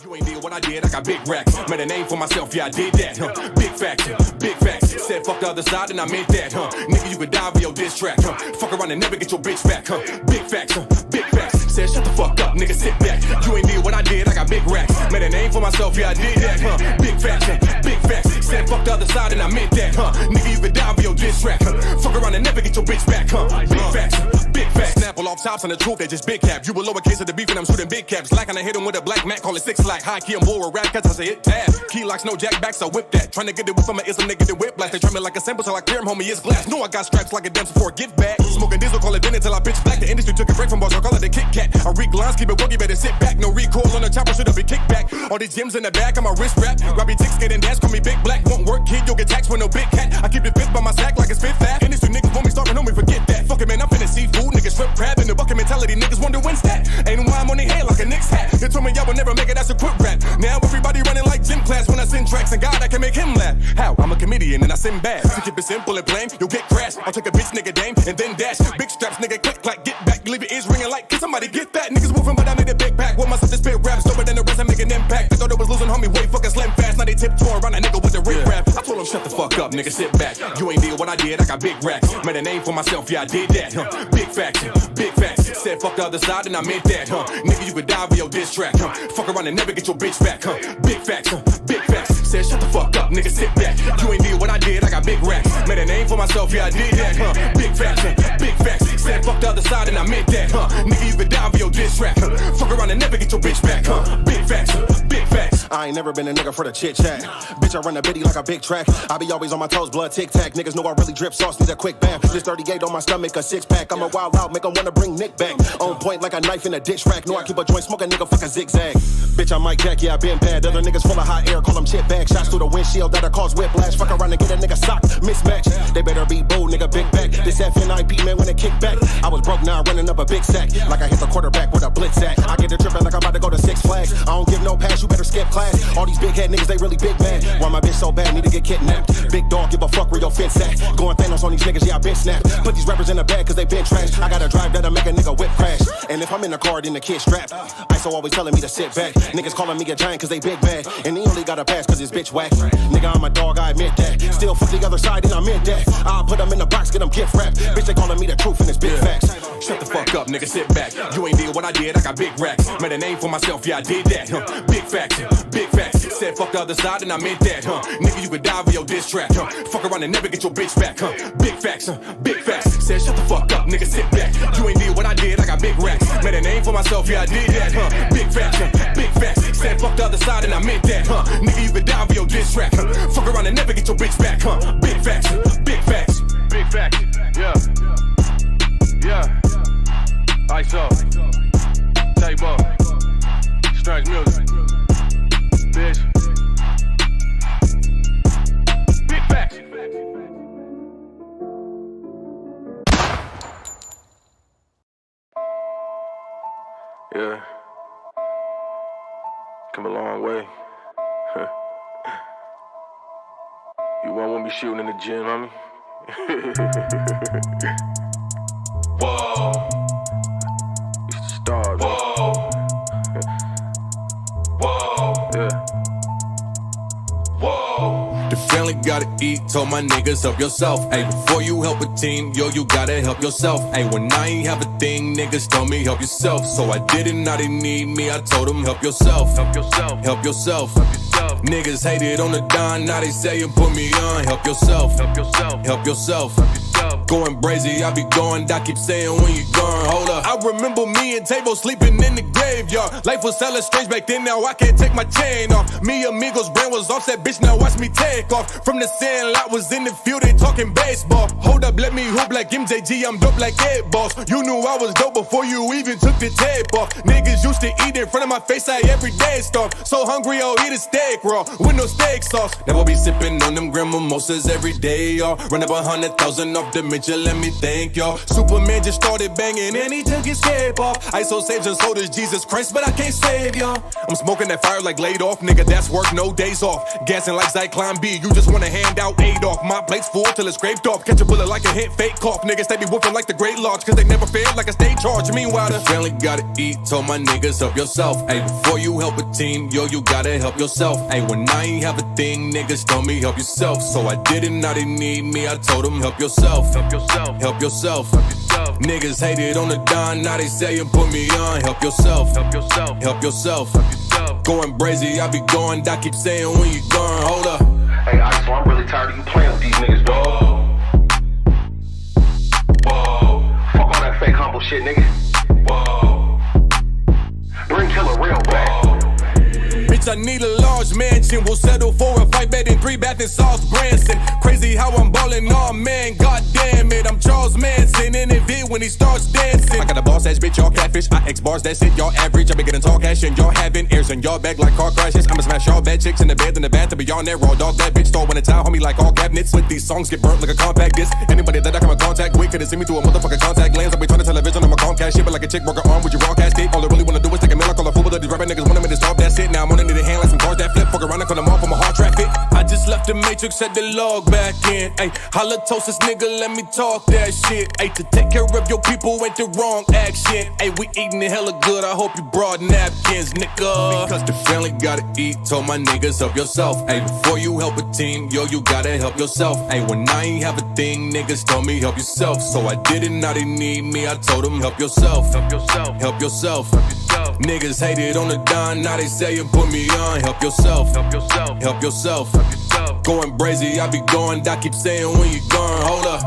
You ain't did what I did, I got big racks. Made a name for myself, yeah, I did that, Big facts, big facts. Said fuck the other side and I meant that, Nigga, you could die for your diss track, Fuck around and never get your bitch back, Big facts, big facts. Said shut the fuck up, nigga, sit back. You ain't did what I did, I got big racks. Made a name for myself, yeah, I did that, Big facts, big facts. Said fuck the other side and I meant that, Nigga, you could die for your diss track, Fuck around and never get your bitch back, Big facts, big facts. Snapple off tops and the truth, they just big cap. You a lowercase of the beef and I'm shooting big caps. Like and I hit him with a black Mac, call it 6 like high key, I'm bored rap, cause I say hit tab. Key locks, no jack backs, I whip that. Trying to get it with some ism, nigga, the whip blast. They try me like a sample till I clear him, homie, it's glass. Know I got straps like a damn before I get back. Smoking diesel, call it dinner till I bitch black. The industry took a break from bars, I call it a Kit Kat. I read lines, keep it work, you better sit back. No recoil on the chopper, should have been kicked back. All these gems in the back, I'm a wrist wrap. Robbie ticks, get and dash, call me big black. Won't work, kid, you'll get taxed with no big cat. I keep it fifth by my sack like it's fifth fat. Industry niggas want me starving, homie, forget that. Fuck it, man, I'm finna seafood, niggas shrimp crab in the bucket mentality, niggas wonder when's that. Ain't why I'm on their head like a Knicks hat. They told me y'all would never make it, that's a quick rap. Now everybody running like gym class when I send tracks, and God, I can make him laugh. How? I'm a comedian and I send bad. To keep it simple and plain, you'll get crashed. I'll take a bitch nigga dame and then dash. Big straps, nigga, click, clack, get back. Leave your ears ringing like, can somebody get that? Niggas wolfing, but I made a big pack. With myself to spit rap, slower than the rest, I make an impact. They thought it was losing, homie, way fucking slim fast. Now they tiptoe around a nigga with a rip rap. I told him, shut the fuck up, nigga, sit back. You ain't did what I did, I got big racks. Made a name for myself, yeah, I did that, Big facts, big facts. Said fuck the other side and I meant that, Nigga, you could die for your diss track, Fuck around and never get your bitch back, Big facts, big facts. Said shut the fuck up, nigga, sit back. You ain't did what I did, I got big racks. Made a name for myself, yeah, I did that, Big facts, big facts. Said fuck the other side and I meant that, Nigga, you could die for your diss track, Fuck around and never get your bitch back, Big facts, big facts. I I ain't never been a nigga for the chit chat. Bitch, I run a bitty like a big track. I be always on my toes, blood tic tac. Niggas know I really drip sauce, need a quick bath. This 38 on my stomach, a six pack. I'm a wild out, make 'em wanna bring Nick back. On point like a knife in a ditch rack. Know I keep a joint, smoke a nigga, fuck a zigzag. Bitch, I Mike Jack, yeah, I been bad. Other niggas full of hot air, call them chip bag. Shots through the windshield that'll cause whiplash. Fuck around and get a nigga sock, mismatch. They better be bold, nigga, big back. This FNIP, man, when it kick back. I was broke, now running up a big sack. Like I hit the quarterback with a blitz sack. I get the trippin' like I'm about to go to Six Flags. I don't give no pass, you better skip class. All these big head niggas, they really big mad. Why my bitch so bad, need to get kidnapped. Big dog, give a fuck where your fence at. Going Thanos on these niggas, yeah, I been snapped. Put these rappers in the bag cause they been trash. I gotta drive that'll make a nigga whip crash. And if I'm in the car, then the kid strapped. ISO always telling me to sit back. Niggas calling me a giant cause they big bad. And he only got a pass cause his bitch whack. Nigga, I'm a dog, I admit that. Still fuck the other side and I meant that. I'll put them in the box, get them gift wrapped. Bitch, they calling me the truth and it's big facts. Shut the fuck up, nigga, sit back. You ain't did what I did, I got big racks. Made a name for myself, yeah, I did that. Big facts, big facts. Said fuck the other side and I meant that. Nigga, you could die with your diss track. Fuck around and never get your bitch back. Big facts, big facts. Said shut the fuck up, nigga, sit back. You ain't did what I did, I got big racks. Made a name for myself, yeah, I did that. Big facts, big facts. Said fuck the other side and I meant that. Nigga, you could die with your diss track. Fuck around and never get your bitch back. Big facts, big facts. Big facts, yeah. Yeah. ISO. Table. Strange music. Bitch. Big facts. Yeah. Come a long way. You won't want me shooting in the gym, homie? Whoa. Used to starve. Whoa. Whoa. Yeah. Whoa. The family gotta eat, told my niggas help yourself. Ayy, before you help a team, yo, you gotta help yourself. Ayy, when I ain't have a thing, niggas told me help yourself. So I didn't, now they need me, I told them help yourself. Help yourself. Help yourself. Help yourself. Niggas hated on the dime, now they say you put me on. Help yourself. Help yourself. Help yourself. Help yourself. Going brazy, I be going, I keep saying when you gone, hold up. I remember me and Tabo sleeping in the graveyard. Life was hella strange back then, now I can't take my chain off. Me amigos brand was offset, bitch, now watch me take off. From the sand lot was in the field, they talking baseball. Hold up, let me hoop like MJG, I'm dope like Ed Boss. You knew I was dope before you even took the tape off. Niggas used to eat in front of my face, I every day starve. So hungry, I'll eat a steak raw, with no steak sauce. Now I be sipping on them grand mimosas every day, y'all. Run up 100,000 off dementia, let me thank y'all. Superman just started banging and he took his cape off. ISO saves and sodas, Jesus Christ, but I can't save y'all. I'm smoking that fire like laid off, nigga, that's work, no days off. Gassing like Zyklon B, you just wanna hand out aid off. My plate's full till it's scraped off. Catch a bullet like a hit, fake cough. Niggas, they be whooping like the Great Lodge, cause they never failed like a state charge. Meanwhile, the family gotta eat, told my niggas help yourself. Ayy, before you help a team, yo, you gotta help yourself. Ayy, when I ain't have a thing, niggas told me help yourself. So I didn't, now they need me, I told them help yourself. Help yourself. Help yourself. Help yourself. Niggas hated on the dime, now they say you put me on. Help yourself. Help yourself. Help yourself. Help yourself. Going brazy, I be going, I keep saying when you gone, hold up. Hey, ISO, I'm really tired of you playing with these niggas, dog. Whoa. Fuck all that fake humble shit, nigga. Whoa. Bring Killer Real back. Bitch, I need a large mansion. We'll settle for a 5-bed and 3-bath in South Branson. Crazy how I'm ballin', oh man, god damn it. I'm Charles Manson in the vid when he starts dancing. I got a boss ass bitch, y'all catfish. I X bars, that's it, y'all average. I be getting tall cash and y'all having airs in y'all back like car crashes. I'ma smash y'all bad chicks in the bed, in the bath, be on that raw dog. That bitch stole when it's out, homie, like all cabinets. With these songs get burnt like a compact disc. Anybody that I come in contact with could've seen me through a motherfucking contact lens. I be turning television on my Comcast shit, but like a chick broke her arm with your raw cast it. All I really wanna do is take a meal, I call a football, these rapping niggas wanna make this stop, that's it. Now I'm on the hand like some cars that flip, fuck around and cut them off from a hard traffic. I just left the matrix, set the log back in. Ayy, halitosis nigga, let me talk that shit. Ayy, to take care of your people ain't the wrong action. Ayy, we eating it hella good, I hope you brought napkins, nigga. Because the family gotta eat, told my niggas help yourself. Ayy, before you help a team, yo, you gotta help yourself. Ayy, when I ain't have a thing, niggas told me help yourself. So I didn't, now they need me, I told them help yourself. Help yourself. Help yourself. Help yourself. Niggas hated on the dime, now they say you put me on. Help yourself. Help yourself. Help yourself. Help yourself. Going brazy, I be going, I keep saying when you gone, hold up.